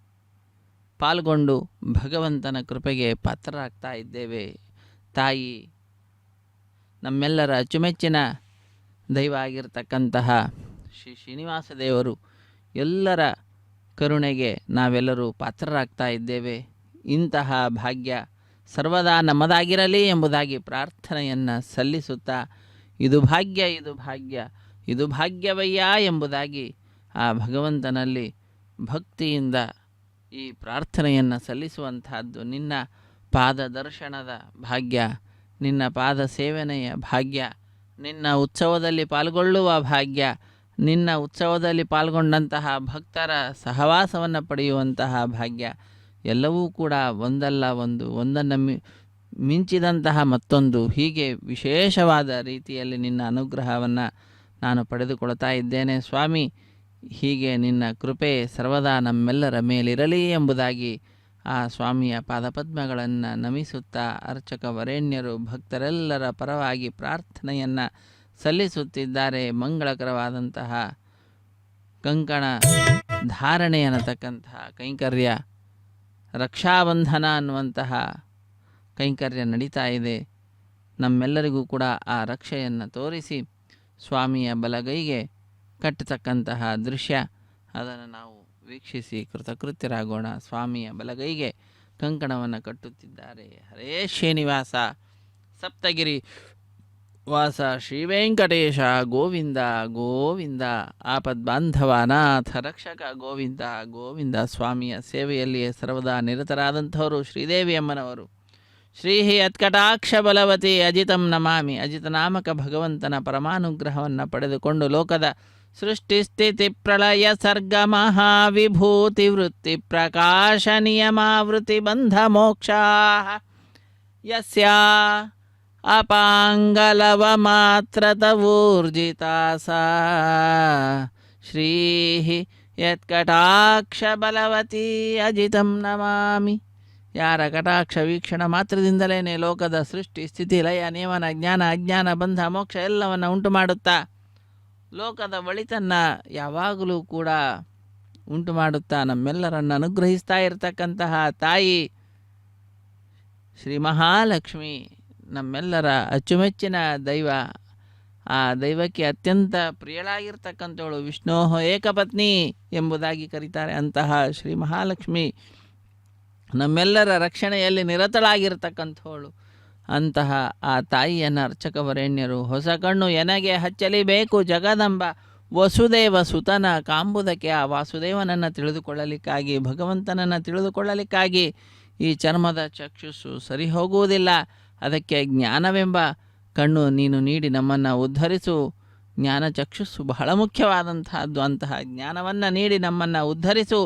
ಪಾಲ್ಗೊಂಡು ಭಗವಂತನ ಕೃಪೆಗೆ ಪಾತ್ರರಾಗ್ತಾ ಇದ್ದೇವೆ. ತಾಯಿ ನಮ್ಮೆಲ್ಲರ ಅಚ್ಚುಮೆಚ್ಚಿನ ದೈವ ಆಗಿರತಕ್ಕಂತಹ ಶ್ರೀ ಶ್ರೀನಿವಾಸ ದೇವರು ಎಲ್ಲರ ಕರುಣೆಗೆ ನಾವೆಲ್ಲರೂ ಪಾತ್ರರಾಗ್ತಾ ಇದ್ದೇವೆ. ಇಂತಹ ಭಾಗ್ಯ ಸರ್ವದಾ ನಮ್ಮದಾಗಿರಲಿ ಎಂಬುದಾಗಿ ಪ್ರಾರ್ಥನೆಯನ್ನು ಸಲ್ಲಿಸುತ್ತಾ, ಇದು ಭಾಗ್ಯ, ಇದು ಭಾಗ್ಯ, ಇದು ಭಾಗ್ಯವಯ್ಯ ಎಂಬುದಾಗಿ ಆ ಭಗವಂತನಲ್ಲಿ ಭಕ್ತಿಯಿಂದ ಈ ಪ್ರಾರ್ಥನೆಯನ್ನು ಸಲ್ಲಿಸುವಂತಹದ್ದು. ನಿನ್ನ ಪಾದ ದರ್ಶನದ ಭಾಗ್ಯ, ನಿನ್ನ ಪಾದ ಸೇವನೆಯ ಭಾಗ್ಯ, ನಿನ್ನ ಉತ್ಸವದಲ್ಲಿ ಪಾಲ್ಗೊಳ್ಳುವ ಭಾಗ್ಯ, ನಿನ್ನ ಉತ್ಸವದಲ್ಲಿ ಪಾಲ್ಗೊಂಡಂತಹ ಭಕ್ತರ ಸಹವಾಸವನ್ನು ಪಡೆಯುವಂತಹ ಭಾಗ್ಯ ಎಲ್ಲವೂ ಕೂಡ ಒಂದಲ್ಲ ಒಂದು, ಒಂದನ್ನು ಮಿಂಚಿದಂತಹ ಮತ್ತೊಂದು, ಹೀಗೆ ವಿಶೇಷವಾದ ರೀತಿಯಲ್ಲಿ ನಿನ್ನ ಅನುಗ್ರಹವನ್ನು ನಾನು ಪಡೆದುಕೊಳ್ತಾ ಇದ್ದೇನೆ ಸ್ವಾಮಿ. ಹೀಗೆ ನಿನ್ನ ಕೃಪೆ ಸರ್ವದಾ ನಮ್ಮೆಲ್ಲರ ಮೇಲಿರಲಿ ಎಂಬುದಾಗಿ ಆ ಸ್ವಾಮಿಯ ಪಾದಪದ್ಮಗಳನ್ನು ನಮಿಸುತ್ತಾ ಅರ್ಚಕ ವರೇಣ್ಯರು ಭಕ್ತರೆಲ್ಲರ ಪರವಾಗಿ ಪ್ರಾರ್ಥನೆಯನ್ನು ಸಲ್ಲಿಸುತ್ತಿದ್ದಾರೆ. ಮಂಗಳಕರವಾದಂತಹ ಕಂಕಣ ಧಾರಣೆ ಅನ್ನತಕ್ಕಂತಹ ಕೈಂಕರ್ಯ, ರಕ್ಷಾಬಂಧನ ಅನ್ನುವಂತಹ ಕೈಂಕರ್ಯ ನಡೀತಾ ಇದೆ. ನಮ್ಮೆಲ್ಲರಿಗೂ ಕೂಡ ಆ ರಕ್ಷೆಯನ್ನು ತೋರಿಸಿ ಸ್ವಾಮಿಯ ಬಲಗೈಗೆ ಕಟ್ಟತಕ್ಕಂತಹ ದೃಶ್ಯ, ಅದನ್ನು ನಾವು ವೀಕ್ಷಿಸಿ ಕೃತಕೃತ್ಯರಾಗೋಣ. ಸ್ವಾಮಿಯ ಬಲಗೈಗೆ ಕಂಕಣವನ್ನು ಕಟ್ಟುತ್ತಿದ್ದಾರೆ. ಹರೇ ಶ್ರೀನಿವಾಸ, ಸಪ್ತಗಿರಿ ವಾಸ, ಶ್ರೀ ವೆಂಕಟೇಶ ಗೋವಿಂದ ಗೋವಿಂದ, ಆಪದ್ಬಾಂಧವನಾಥ ರಕ್ಷಕ ಗೋವಿಂದ ಗೋವಿಂದ. ಸ್ವಾಮಿಯ ಸೇವೆಯಲ್ಲಿಯೇ ಸರ್ವದಾ ನಿರತರಾದಂಥವರು ಶ್ರೀದೇವಿ ಅಮ್ಮನವರು. ಶ್ರೀ ಯತ್ಕಟಾಕ್ಷ ಬಲವತಿ ಅಜಿತಂ ನಮಾಮಿ. ಅಜಿತನಾಮಕ ಭಗವಂತನ ಪರಮಾನುಗ್ರಹವನ್ನು ಪಡೆದುಕೊಂಡು ಲೋಕದ ಸೃಷ್ಟಿ ಸ್ಥಿತಿ ಪ್ರಳಯ ಸರ್ಗ ಮಹಾವಿಭೂತಿ ವೃತ್ತಿ ಪ್ರಕಾಶ ನಿಯಮಾವೃತಿ ಬಂಧ ಮೋಕ್ಷಾ ಯಸ್ಯಾ ಅಪಾಂಗಲವ ಮಾತ್ರತ ಊರ್ಜಿತಾ ಸಾ ಶ್ರೀ ಯತ್ಕಟಾಕ್ಷ ಬಲವತಿ ಅಜಿತಂ ನಮಾಮಿ. ಯಾರ ಕಟಾಕ್ಷ ವೀಕ್ಷಣ ಮಾತ್ರದಿಂದಲೇ ಲೋಕದ ಸೃಷ್ಟಿ ಸ್ಥಿತಿ ಲಯ ನಿಯಮನ ಜ್ಞಾನ ಅಜ್ಞಾನ ಬಂಧ ಮೋಕ್ಷ ಎಲ್ಲವನ್ನು ಉಂಟು ಮಾಡುತ್ತಾ ಲೋಕದ ಒಳಿತನ್ನು ಯಾವಾಗಲೂ ಕೂಡ ಉಂಟು ಮಾಡುತ್ತಾ ನಮ್ಮೆಲ್ಲರನ್ನು ಅನುಗ್ರಹಿಸ್ತಾ ಇರತಕ್ಕಂತಹ ತಾಯಿ ಶ್ರೀ ಮಹಾಲಕ್ಷ್ಮಿ ನಮ್ಮೆಲ್ಲರ ಅಚ್ಚುಮೆಚ್ಚಿನ ದೈವ. ಆ ದೈವಕ್ಕೆ ಅತ್ಯಂತ ಪ್ರಿಯಳಾಗಿರ್ತಕ್ಕಂಥವಳು ವಿಷ್ಣೋ ಏಕಪತ್ನಿ ಎಂಬುದಾಗಿ ಕರೀತಾರೆ. ಅಂತಹ ಶ್ರೀ ಮಹಾಲಕ್ಷ್ಮಿ ನಮ್ಮೆಲ್ಲರ ರಕ್ಷಣೆಯಲ್ಲಿ ನಿರತಳಾಗಿರ್ತಕ್ಕಂಥವಳು. ಅಂತಹ ಆ ತಾಯಿಯನ್ನು ಅರ್ಚಕವರೇಣ್ಯರು ಹೊಸ ಕಣ್ಣು ಎನಗೆ ಹಚ್ಚಲಿಬೇಕು ಜಗದಂಬ ವಸುದೇವ ಸುತನ ಕಾಂಬುದಕ್ಕೆ ಆ ವಾಸುದೇವನನ್ನು ತಿಳಿದುಕೊಳ್ಳಲಿಕ್ಕಾಗಿ ಭಗವಂತನನ್ನು ತಿಳಿದುಕೊಳ್ಳಲಿಕ್ಕಾಗಿ ಈ ಚರ್ಮದ ಚಕ್ಷುಸ್ಸು ಸರಿ ಹೋಗುವುದಿಲ್ಲ. ಅದಕ್ಕೆ ಜ್ಞಾನವೆಂಬ ಕಣ್ಣು ನೀನು ನೀಡಿ ನಮ್ಮನ್ನು ಉದ್ಧರಿಸು. ಜ್ಞಾನ ಚಕ್ಷುಸ್ಸು ಬಹಳ ಮುಖ್ಯವಾದಂತಹದ್ದು. ಅಂತಹ ಜ್ಞಾನವನ್ನು ನೀಡಿ ನಮ್ಮನ್ನು ಉದ್ಧರಿಸು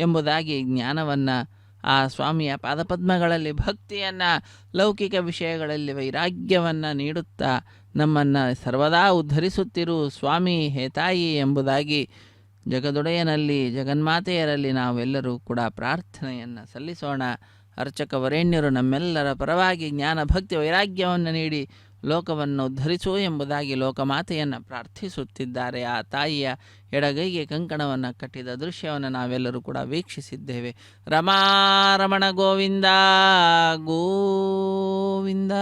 ಎಂಬುದಾಗಿ ಜ್ಞಾನವನ್ನು ಆ ಸ್ವಾಮಿಯ ಪಾದಪದ್ಮಗಳಲ್ಲಿ ಭಕ್ತಿಯನ್ನು, ಲೌಕಿಕ ವಿಷಯಗಳಲ್ಲಿ ವೈರಾಗ್ಯವನ್ನು ನೀಡುತ್ತಾ ನಮ್ಮನ್ನು ಸರ್ವದಾ ಉದ್ಧರಿಸುತ್ತಿರು ಸ್ವಾಮಿ ಹೇ ತಾಯಿ ಎಂಬುದಾಗಿ ಜಗದೊಡೆಯನಲ್ಲಿ ಜಗನ್ಮಾತೆಯರಲ್ಲಿ ನಾವೆಲ್ಲರೂ ಕೂಡ ಪ್ರಾರ್ಥನೆಯನ್ನು ಸಲ್ಲಿಸೋಣ. ಅರ್ಚಕವರೇಣ್ಯರು ನಮ್ಮೆಲ್ಲರ ಪರವಾಗಿ ಜ್ಞಾನ ಭಕ್ತಿ ವೈರಾಗ್ಯವನ್ನು ನೀಡಿ ಲೋಕವನ್ನು ಉದ್ಧರಿಸು ಎಂಬುದಾಗಿ ಲೋಕಮಾತೆಯನ್ನು ಪ್ರಾರ್ಥಿಸುತ್ತಿದ್ದಾರೆ. ಆ ತಾಯಿಯ ಎಡಗೈಗೆ ಕಂಕಣವನ್ನು ಕಟ್ಟಿದ ದೃಶ್ಯವನ್ನು ನಾವೆಲ್ಲರೂ ಕೂಡ ವೀಕ್ಷಿಸಿದ್ದೇವೆ. ರಮಾರಮಣ ಗೋವಿಂದ ಗೋವಿಂದ.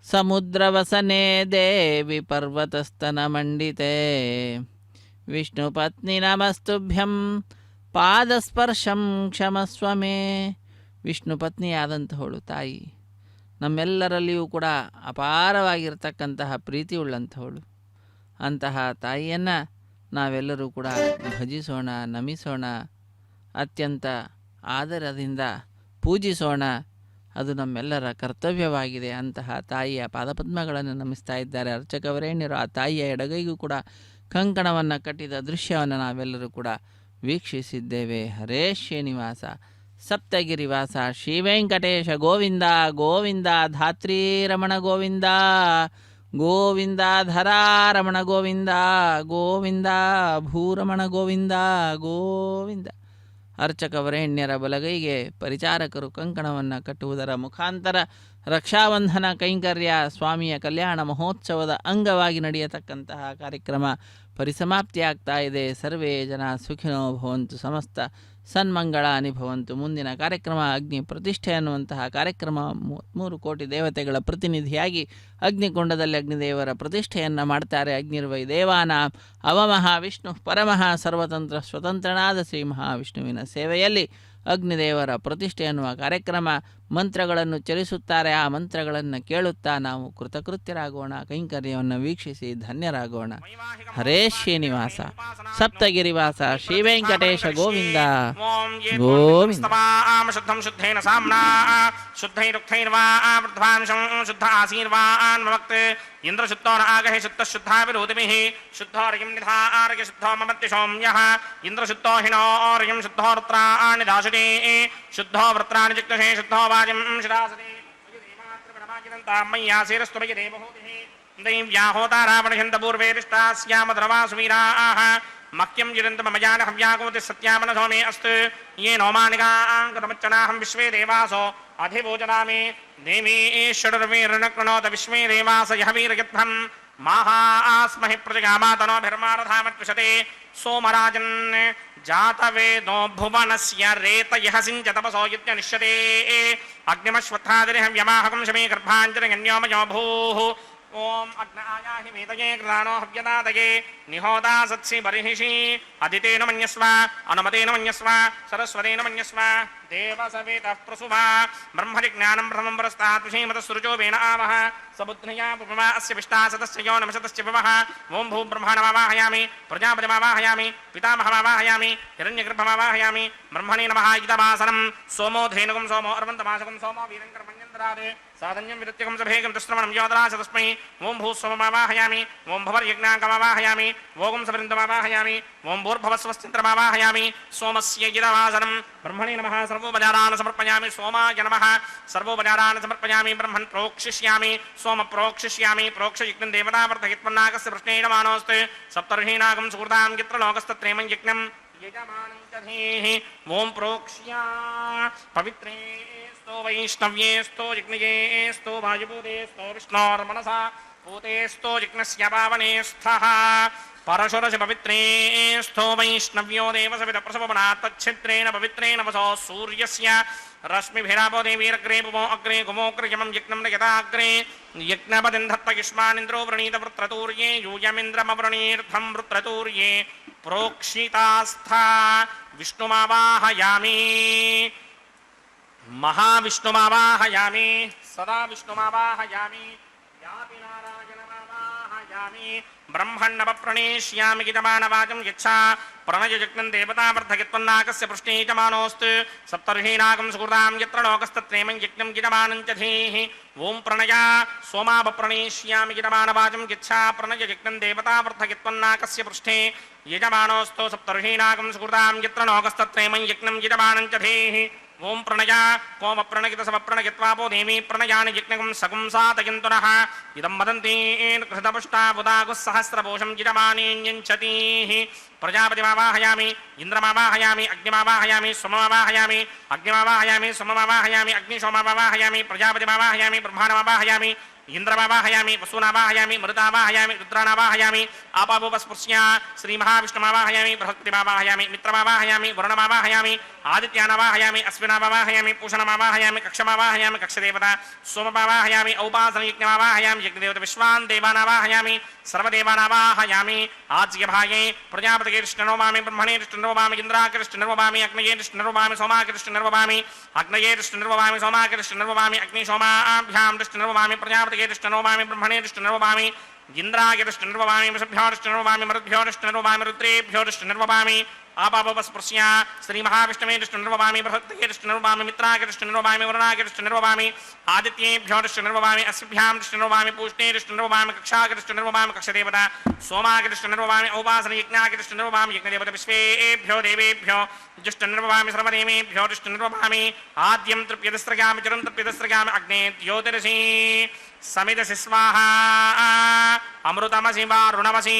ಸಮುದ್ರವಸನೆ ದೇವಿ ಪರ್ವತಸ್ತನ ಮಂಡಿತೆ ವಿಷ್ಣು ಪತ್ನಿ ನಮಸ್ತುಭ್ಯಂ ಪಾದಸ್ಪರ್ಶಂ ಕ್ಷಮಸ್ವ ಮೇ. ವಿಷ್ಣು ಪತ್ನಿಯಾದಂಥವಳು ತಾಯಿ, ನಮ್ಮೆಲ್ಲರಲ್ಲಿಯೂ ಕೂಡ ಅಪಾರವಾಗಿರ್ತಕ್ಕಂತಹ ಪ್ರೀತಿ ಉಳ್ಳಂಥವಳು. ಅಂತಹ ತಾಯಿಯನ್ನು ನಾವೆಲ್ಲರೂ ಕೂಡ ಭಜಿಸೋಣ, ನಮಿಸೋಣ, ಅತ್ಯಂತ ಆದರದಿಂದ ಪೂಜಿಸೋಣ. ಅದು ನಮ್ಮೆಲ್ಲರ ಕರ್ತವ್ಯವಾಗಿದೆ. ಅಂತಹ ತಾಯಿಯ ಪಾದಪದ್ಮಗಳನ್ನು ನಮಿಸ್ತಾ ಇದ್ದಾರೆ ಅರ್ಚಕವರೇಣ್ಯರು. ಆ ತಾಯಿಯ ಎಡಗೈಗೂ ಕೂಡ ಕಂಕಣವನ್ನು ಕಟ್ಟಿದ ದೃಶ್ಯವನ್ನು ನಾವೆಲ್ಲರೂ ಕೂಡ ವೀಕ್ಷಿಸಿದ್ದೇವೆ. ಹರೇ ಶ್ರೀನಿವಾಸ ಸಪ್ತಗಿರಿವಾಸ ಶ್ರೀ ವೆಂಕಟೇಶ ಗೋವಿಂದ ಗೋವಿಂದ. ಧಾತ್ರೀರಮಣ ಗೋವಿಂದ ಗೋವಿಂದ. ಧರಾರಮಣ ಗೋವಿಂದ ಗೋವಿಂದ. ಭೂರಮಣ ಗೋವಿಂದ ಗೋವಿಂದ. ಅರ್ಚಕವರೇಣ್ಯರ ಬಲಗೈಗೆ ಪರಿಚಾರಕರು ಕಂಕಣವನ್ನು ಕಟ್ಟುವುದರ ಮುಖಾಂತರ ರಕ್ಷಾಬಂಧನ ಕೈಂಕರ್ಯ ಸ್ವಾಮಿಯ ಕಲ್ಯಾಣ ಮಹೋತ್ಸವದ ಅಂಗವಾಗಿ ನಡೆಯತಕ್ಕಂತಹ ಕಾರ್ಯಕ್ರಮ ಪರಿಸಮಾಪ್ತಿಯಾಗ್ತಾ ಇದೆ. ಸರ್ವೇ ಜನ ಸುಖಿನೋ ಭವಂತು, ಸಮಸ್ತ ಸನ್ಮಂಗಳಾನಿ ಭವಂತು. ಮುಂದಿನ ಕಾರ್ಯಕ್ರಮ ಅಗ್ನಿ ಪ್ರತಿಷ್ಠೆ ಅನ್ನುವಂತಹ ಕಾರ್ಯಕ್ರಮ. 3 ಕೋಟಿ ದೇವತೆಗಳ ಪ್ರತಿನಿಧಿಯಾಗಿ ಅಗ್ನಿಕುಂಡದಲ್ಲಿ ಅಗ್ನಿದೇವರ ಪ್ರತಿಷ್ಠೆಯನ್ನು ಮಾಡ್ತಾರೆ. ಅಗ್ನಿರ್ವೈ ದೇವಾನ ಅವಮಹಾವಿಷ್ಣು ಪರಮಃ ಸರ್ವತಂತ್ರ ಸ್ವತಂತ್ರನಾದ ಶ್ರೀ ಮಹಾವಿಷ್ಣುವಿನ ಸೇವೆಯಲ್ಲಿ ಅಗ್ನಿದೇವರ ಪ್ರತಿಷ್ಠೆ ಎನ್ನುವ ಕಾರ್ಯಕ್ರಮ. ಮಂತ್ರಗಳನ್ನು ಚಲಿಸುತ್ತಾರೆ. ಆ ಮಂತ್ರಗಳನ್ನು ಕೇಳುತ್ತಾ ನಾವು ಕೃತಕೃತ್ಯರಾಗೋಣ, ಕೈಂಕರ್ಯವನ್ನು ವೀಕ್ಷಿಸಿ ಧನ್ಯರಾಗೋಣ. ಹರೇ ಶ್ರೀನಿವಾಸ ಸಪ್ತಗಿರಿವಾಸ ಶ್ರೀ ವೆಂಕಟೇಶ ಗೋವಿಂದ ಗೋವಿಂದ. ಶುದ್ಧಂ ಶುದ್ಧೇನ ಸಾಮ್ನಾ ಶುದ್ಧೈರುಕ್ತೈರ್ವಾ ವೃದ್ಧಾಂಶಂ ಶುದ್ಧ ಆಸೀರ್ವಾನ್ ಭವಕ್ತ್ ಇಂದ್ರ ಶುದ್ಧೋ ನಾಗಹಿ ಶುದ್ಧ ಶುದ್ಧಾ ವಿರೋಧಿಭಿಃ ಶುದ್ಧೋರ್ಯಂ ನಿಧಾರ್ಯ ಶುದ್ಧೋ ಮಮತ್ಯ ಸೌಮ್ಯಃ ಇಂದ್ರ ಶುದ್ಧೋ ಹಿನೋರ್ಯಂ ಶುದ್ಧೋ ವೃತ್ರಾಣಿ ದಾಶತಿ ಶುದ್ಧೋ ವೃತ್ರಾಣಿ ಜಿಗ್ನಷೇ ಶುದ್ಧೋ ವಾಜಂ ಶಿರಾಸತಿ ಮಯ್ಯಾಸೇರಸ್ತು ಮಯಿ ದೇವಹೂತಿಃ ದೈವ್ಯಾಹೋತಾರಾವಣಹಂತ ಪೂರ್ವೇರಿಷ್ಟಾಸ್ಯಾಮ ದ್ರವಾ ಸುವೀರಾಃ ಮಕ್ಯಂ ಜಿರಂತ ಮಮಜಾನ ಹವ್ಯಾಗೋತಿ ಸತ್ಯಾಮನಸೋ ಮೇ ಅಸ್ತು ಯೇ ನೋಮಾನಿಗಾಂಕತಮಚ್ಚನಾಹಂ ವಿಶ್ವೇ ದೇವಾಸೋ ಅಧಿಭೋಜನಾಮಿ ದೇವೀ ಷಡುರ್ವೀರ್ಣಕೃಣೋತ ವಿಶ್ವೇ ದೇವಾಸ ಯಹ ವೀರಯತ್ವಂ ಮಾಹಾಸ್ಮಹಿ ಪ್ರಜಗಾಮಾತನೋಭಿರ್ಮಾರಧಾಮತ್ವಿಷತೆ ಸೋಮರಾಜನ್ ಜಾತವೇದೋ ಭುವನಸ್ಯ ರೇತಯಃ ಸಿಂಚ ತಪಸೋ ಯಜ್ಞನಿಷ್ಯತೆ ಅಗ್ನಿಮಶ್ವತ್ಥಾದಿರ್ಹವ್ಯಮಾಹಕಂ ಶಮೇ ಗರ್ಭಾಂಜನಗನ್ಯೋಮಯೋ ಭೂಃ ಓಂ ಅಗ್ನ ಆಯಾಹಿ ವೇದಯೇ ಕೃತಾನೋ ಹವ್ಯದಾದಯೇ ನಿಹೋದಾ ಸತ್ಸಿ ಬರ್ಹಿಷಿ ಅದಿತೇನ ಮನ್ಯಸ್ವ ಅನುಮತೇನ ಮನ್ಯಸ್ವ ಸರಸ್ವತೇನ ಮನ್ಯಸ್ವ ದೇವ ಸವೇತಃ ಪ್ರಸುಭ ಬ್ರಹ್ಮಜಿಜ್ಞಾನಂ ಬ್ರಹ್ಮಂ ಪರಸ್ತಾತ್ ವಿಷೇಮತಃ ವೇಣ ಆವಹ ಸಬುದ್ಧಯಾ ಪುಪಮಾ ಅಸ್ಯ ವಿಷ್ಠಾ ಸದಸ್ಯ ಯೋ ನಮಸತಸ್ಯ ವಿವಹ ಓಂ ಭೂ ಬ್ರಹ್ಮಾಣಮಾವಾಹಯಾಮಿ ಪ್ರಜಾಪತಿಮಾವಾಹಯಾಮಿ ಪಿತಾಮಹಮಾವಾಹಯಾಮಿ ಹಿರಣ್ಯಗರ್ಭಮಾವಾಹಯಾಮಿ ಬ್ರಹ್ಮಣೇ ನಮಃ ಇದಮಾಸನಂ ಸೋಮೋ ಧೇನುಕಂ ಸೋಮೋ ಅರ್ವಂತಮಾಸಕಂ ಸೋಮೋ ವೀರಂಕರ್ಮಣ್ಯಂದ್ರಾತ್ ಸಾಧನ್ಯಂ ವಿರುತ್ಯಕಂ ಸಭೇಗಂ ತಸ್ತ್ರಮಣಂ ಯೋದರಾಸ ತಸ್ಮೈ ಓಂ ಭೂಸ್ವಮಾವಾಹಯಾಮಿ ಓಂ ಭವರ್ಯಜ್ಞಾಂಕಮಾವಾಹಯಾಮಿ ಓಂ ಸವರಿಂದಮಾವಾಹಯಾಮಿ ಓಂ ಭೂರ್ಭವಸ್ವಸ್ತಿಂತ್ರಮಾವಾಹಯಾಮಿ ಸೋಮಸ್ಯ ಇದಮಾಸನಂ ಬ್ರಹ್ಮಣೇ ನಮಃ ಸರ್ವೋಪಚಾರಾನ್ ಸಮರ್ಪಯಾಮಿ ಸೋಮಾಯ ನಮಃ ಸರ್ವೋಪಚಾರಾನ್ ಸಮರ್ಪಯಾಮಿ ಬ್ರಹ್ಮನ್ ಪ್ರೋಕ್ಷಿಷ್ಯಾಮಿ ಸೋಮ ಪ್ರೋಕ್ಷಿಷ್ಯಾಮಿ ಪ್ರೋಕ್ಷಯಜ್ಞಂ ದೇವತಾವರ್ತಹಿತ್ವನ್ನಾಗಸ್ಯ ಪ್ರಶ್ನೇಣ ಮಾನೋಸ್ತ್ ಸಪ್ತರ್ಷೀಣಾಗಂ ಸುಹೃತಾಂ ಗಿತ್ರ ಲೋಕಸ್ತತ್ರೇಮಂ ಯಜ್ಞಂ ಯಜಮಾನಂ ಚಧೀಃ ಓಂ ಪ್ರೋಕ್ಷ್ಯಾ ಪವಿತ್ರೇ स्तो वैष्णव्ये स्तो जिग्नये स्तो वायुभूते स्तो विष्णोर्मनसा भूते स्तो जिग्नस्य पावने स्थः परशुरसि पवित्रे स्थो वैष्णव्यो देवसवितप्रसवनात् तच्छिद्रेण पवित्रेण वसो सूर्यस्य रश्मिभिरापो देवीरग्रे पुमो अग्रे गुमोग्रयमं यज्ञं यदाग्रे यज्ञपतिं धत्तयुष्मानिन्द्रो वृणीत वृत्रतूर्ये यूयमिन्द्रमवृणीर्धं वृत्रतूर्ये प्रोक्षितास्था विष्णुमावाहयामि महाविष्णुमावाहयामि सदा विष्णुमावाहयामि याति नारायणमावाहयामि ब्रह्मण्णवप्रणेष्यामि गीतमानवाचं यच्छा प्रणयजग्नं देवतावर्धयत्वन्नाकस्य पृष्ठे च मानोऽस्तु सप्तर्षीनागं सुकृतां यत्र लोकस्तत्रेमं यज्ञं गीतमानं च धीः ॐ प्रणया सोमावप्रणेष्यामि गीतमानवाचं यच्छा प्रणयजग्नं देवतावर्धयत्वन्नाकस्य पृष्ठे यजमानोऽस्तु सप्तर्षीनागं सुकृतां यत्र लोकस्तत्रेमं यज्ञं गीतमानं च धीः ओं प्रणया कोम प्रणगित सब प्रणगित्वापो देवी प्रणयानि यज्ञकं सगुं सातयन्तुनः इदं वदन्ति कृतपुष्टा बुधागुः सहस्रपोषं जितमानीञ्चतीः प्रजापतिमावाहयामि इन्द्रमावाहयामि अग्निमावाहयामि सोममावाहयामि अग्निमावाहयामि सोममावाहयामि अग्निशोममावाहयामि प्रजापतिमावाहयामि ब्रह्माणमावाहयामि इंद्रमावाहयामि वसूनावाहयामि मरुतावाहयामि रुद्रानावाहयामि आपावोपस्पृश्य श्रीमहाविष्णुमावाहयामि बृहस्पतिमावाहयामि मित्रमावाहयामि वरुणमावाहयामि आदित्यानावाहयामि अश्विनावाहयामि पूषणमावाहयामि कक्षमावाहयामि कक्षदेवता सोममावाहयामि औपासनयज्ञमावाहयामि यज्ञदेवता विश्वान् देवानावाहयामि सर्वदेवानावाहयामि आज्यभागे प्रजापतये कृष्णनोमामि ब्रह्मणे कृष्णनोमामि इन्द्राके कृष्णनोमामि अग्नये कृष्णनोमामि सोमाके कृष्णनोमामि अग्नये कृष्णनोमामि सोमाके कृष्णनोमामि अग्निशोमाभ्यां कृष्णनोमामि प्रजापतये कृष्णनोमामि ब्रह्मणे कृष्णनोमामि इंद्राय कृष्णनोमामि वसुभ्यो कृष्णनोमामि मरुद्भ्यो कृष्णनोमामि रुद्रेभ्यो कृष्णनोमामि आपावपस्पृश्य श्रीमहाविष्णवे कृष्णनोमामि बृहत्तये कृष्णनोमामि मित्राय कृष्णनोमामि वरुणाय कृष्णनोमामि आदित्येभ्यो कृष्णनोमामि अस्भ्यां कृष्णनोमामि पूष्णे कृष्णनोमामि कक्षाय कृष्णनोमामि कक्षदेवता सोमाय कृष्णनोमामि औपासनयज्ञाय कृष्णनोमामि यज्ञदेवता विश्वेभ्यो देवेभ्यो जुष्टनर्ववामि सर्वदेवेभ्यो कृष्णनर्ववामि आद्यं तृप्यदस्त्रगामि चिरं तृप्यदस्त्रगामि अग्ने ज्योतिरसि समिदसि स्वाहा अमृतमसि वारुणमसि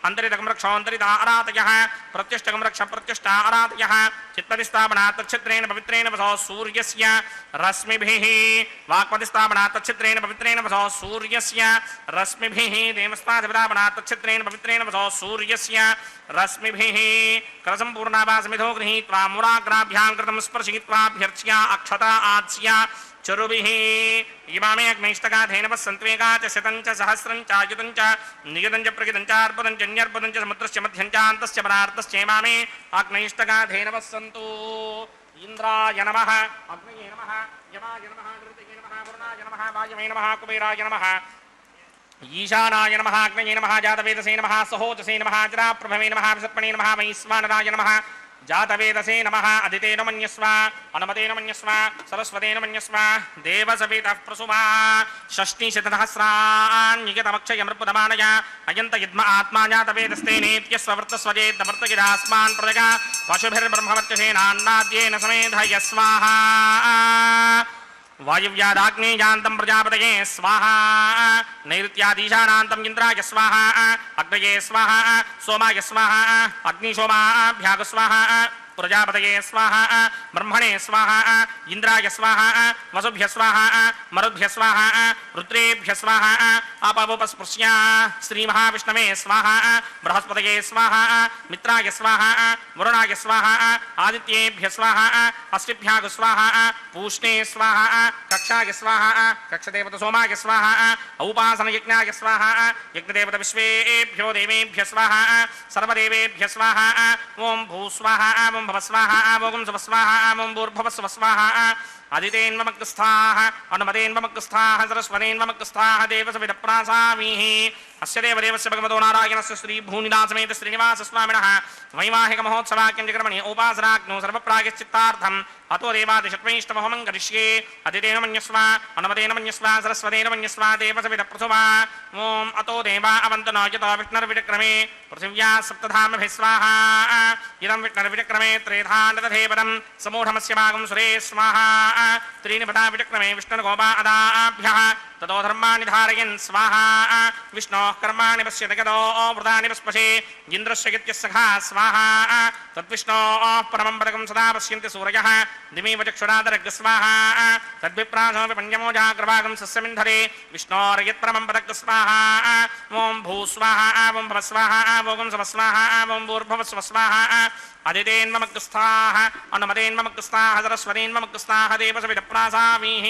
अन्तरितकं रक्षोऽन्तरिता अरातयः प्रत्यष्टकं रक्ष प्रत्यष्टा अरातयः चित्तदिस्थापनात् तच्छित्रेण पवित्रेण वसो सूर्यस्य रश्मिभिः वाक्पदिस्थापनात् तच्छित्रेण पवित्रेण वसो सूर्यस्य रश्मिभिः देवस्ताधिपदापनात् तच्छित्रेण पवित्रेण वसो सूर्यस्य रश्मिभिः करसम्पूर्णावासमिधो गृहीत्वा मूलाग्राभ्यां कृतं स्पर्शयित्वाभ्यर्च्य अक्षता आच्य चरुभिः इमामे अग्नैष्टकाधेन सन्त्वेका च शतं च सहस्रं च आयुतं च नियतं च प्रगितं च अर्पदं च न्यर्पदं च समुद्रस्य मध्यं च अन्तस्य परार्तस्य इमामे अग्नैष्टकाधेन सन्तु इन्द्राय नमः अग्नये नमः यमाय नमः ऋतये नमः वरुणाय नमः वायवे नमः कुबेराय नमः ईशानाय नमः अग्नये नमः जातवेदसे नमः सहोजसे नमः जराप्रभवे नमः विसर्पणे नमः वैश्वानराय नमः जातवेदसे नमः अदितेन मन्यस्व अनुमतेन मन्यस्व सरस्वतेन मन्यस्व देवसवितः प्रसुमा षष्टिशतसहस्रान्यतमक्षयमृपुदमानय अयन्त यद्म आत्मा जातवेदस्तेनेत्यस्ववर्तस्वजेद्वर्तगिरास्मान् प्रजगा पशुभिर्ब्रह्मवर्त्यसेनान्नाद्येन समेधय स्वाहा वायुव्यादाग्नेयान्तं प्रजापतये स्वाहा नैऋत्यादीशानान्तं इन्द्राय स्वाहा अग्नये स्वाहा सोमाय स्वाहा अग्निशोमाभ्याग स्वाहा प्रजापतये स्वाहा ब्रह्मणे स्वाहा इंद्राय स्वाहा वसुभ्य स्वाहा मरुद्भ्य स्वाहा रुद्रेभ्य स्वाहा आपावोपस्पृश्य श्रीमहाविष्णवे स्वाहा बृहस्पतये स्वाहा मित्राय स्वाहा वरुणाय स्वाहा आदित्येभ्य स्वाहा अश्विभ्याग स्वाहा पूष्णे स्वाहा कक्षाय स्वाहा कक्षदेवता सोमाय स्वाहा औपासनयज्ञाय स्वाहा यज्ञदेवता विश्वेभ्यो देवेभ्य स्वाहा सर्वदेवेभ्य स्वाहा ओं भूस्वाहा ओं भवस्वाहा ओं सुवस्वाहा ओं भूर्भुवस्वस्वाहा आदितेन्वमग्रस्थाः अनुमतेन्वमग्रस्थाः सरस्वतेन्वमग्रस्थाः देवसविदप्रासामीः अस्य देवदेवस्य भगवतो नारायणस्य श्रीभूनिदासमेत श्रीनिवासस्वामिनः वैवाहिकमहोत्सवाख्यञ्चक्रमणि उपासनाग्नौ सर्वप्रायश्चित्तार्थम् अतो देवादिषट्वैष्णवहोमं करिष्ये अदितेन मन्यस्व अनुमतेन मन्यस्व सरस्वतेन मन्यस्व देवसविदप्रसुवा ॐ अतो देवा अवन्तनो यतो विष्णुर्विचक्रमे पृथिव्या सप्तधामभिः स्वाहा इदं विष्णुर्विचक्रमे त्रेधानदधेपदं समूढमस्य भागं सुरे स्वाहा त्रीणि पदा विचक्रमे विष्णुर्गोपा अदाभ्यः ततो धर्माणि धारयन् स्वाहा विष्णोः कर्माणि पश्यति गतो वृतानि पस्पशे इन्द्रस्य गित्यस्सखा स्वाहा तद्विष्णोः परमं पदकं सदा पश्यन्ति सूरयः दिमेव चक्षुरादरग् स्वाहा तद्विप्रासोऽपि पञ्चमो जाग्रभागं सस्यमिन्धरे विष्णोर्यत्परमं पदक् स्वाहा ॐ भूस्वाहा ॐ भवस्वाहा ॐ सुवस्वाहा ॐ भूर्भुवस्वस्वाहा अदितेन्वमग्रस्थाः अनुमतेन्वमग्रस्थाः सरस्वतेन्वमग्रस्थाः देवसविदप्रासामीः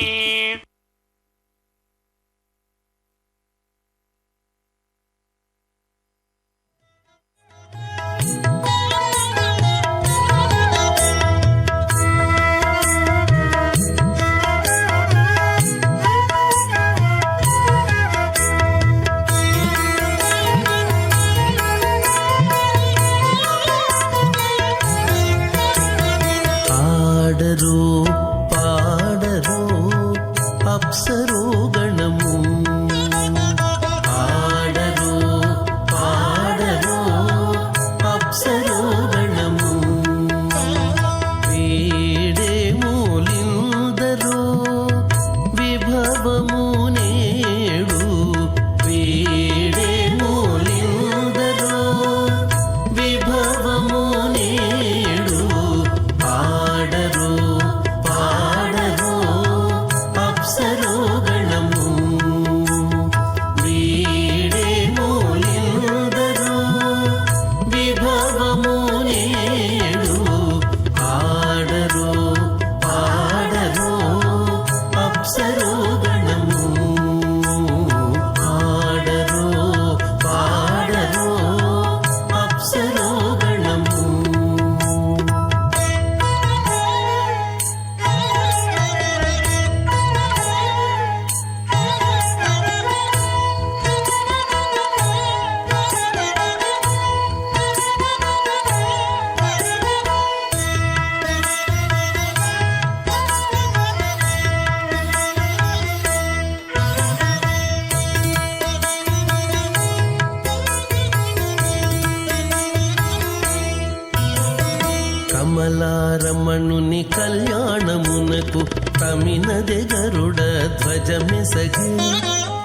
కమలారమణుని కళ్యాణమునకు తమినదే గరుడ ధ్వజమెసగే.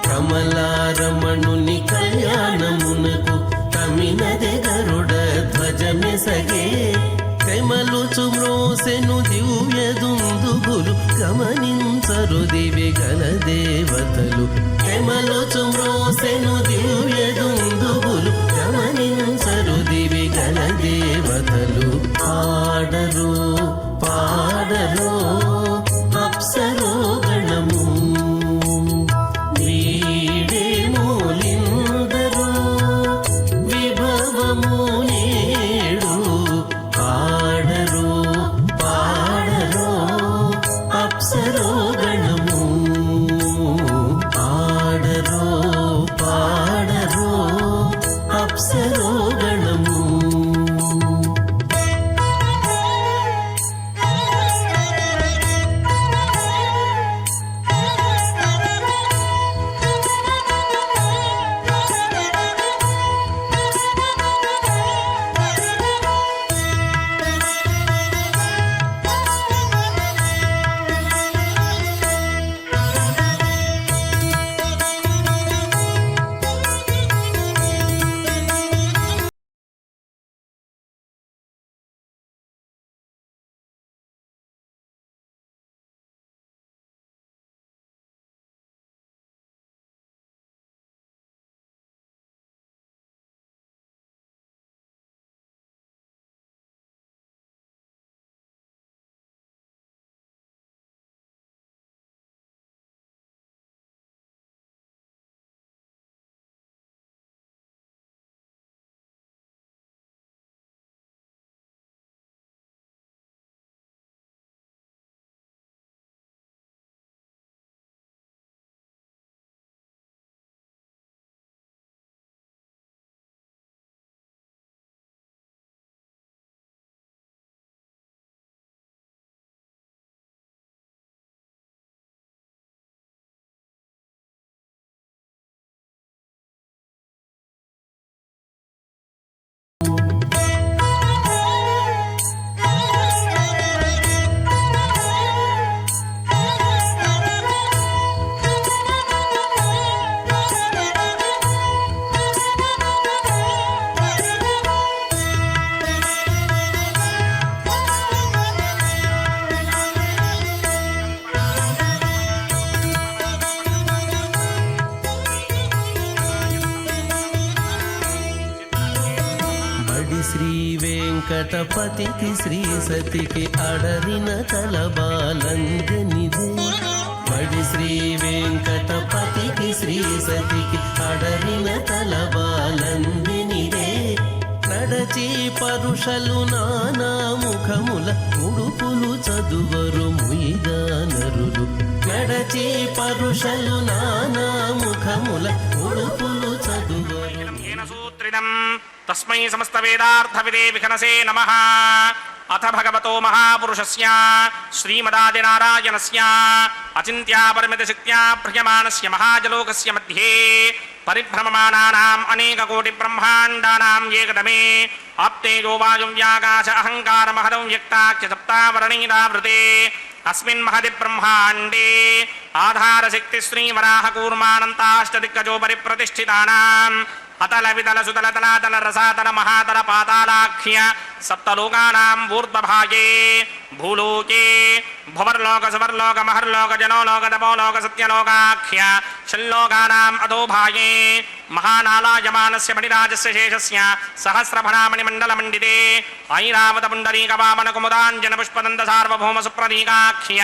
కమలారమణుని కళ్యాణమునకు తమినదే గరుడ ధ్వజమెసగే. కమలుచు మ్రోసెను దివ్య దుందుబులు గమనించరు దివిగల దేవతలు. కమలుచు మ్రోసెను దివ్య దుందుబులు గమనించరు దివిగల దేవతలు. పాడరు పాడరు అప్సరో గణము వీడే మూలిందరు విభవము నేడు. పాడరు పాడరు అప్సరో గణము పాడరు పాడరు అప్సరో గణము. శ్రీ వెంకటపతికి శ్రీ సతికి అడరిన తలబాలంజనిదే. బడి శ్రీ వెంకటపతికి శ్రీ సతికి అడరిన తలబాలంజనిదే. నడచి పరుషలు నానా ముఖముల ఉడుపులు చదువరు ముయిగా నరులు. నడచి పరుషలు నానా ముఖముల ఉడుపులు చదువరు. తస్మై సమస్త వేదార్థ విదే విఘనసే నమః. అథ భగవతో మహాపురుషస్య శ్రీమదాదినారాయణస్య అచింత్యా పరిమిత శక్త్యా భ్రయమానస్య మహాజలోకస్య మధ్యే పరిభ్రమమానానాం అనేక కోటి బ్రహ్మాండానాం ఏకదమే ఆప్తేజో వాయువ్యాకాశ అహంకార మహదం వ్యక్తాఖ్య సప్తావరణీరావృతే అస్మిన్ మహది బ్రహ్మాండే ఆధారశక్తి శ్రీవరాహ కూర్మానంతాష్టదిగ్గజో పరిప్రతిష్ఠితానాం అతల వితల సుతల తలాతల రసాతల మహాతల పాతాళాఖ్య సప్తలోకానాం ఊర్ధ్వభాగే భూలోకే భువర్లోక సువర్లోక మహర్లోక జనోలోక తపోలోక సత్యలోకాఖ్య షల్లోకానాం అధోభాగే మహానాలాయమానస్య మణిరాజస్య శేషస్య సహస్రఫణామణి మండలమండితే ఐరావత పుండరీక వామన కుముదాంజన పుష్పదంత సార్వభౌమ సుప్రదీకాఖ్య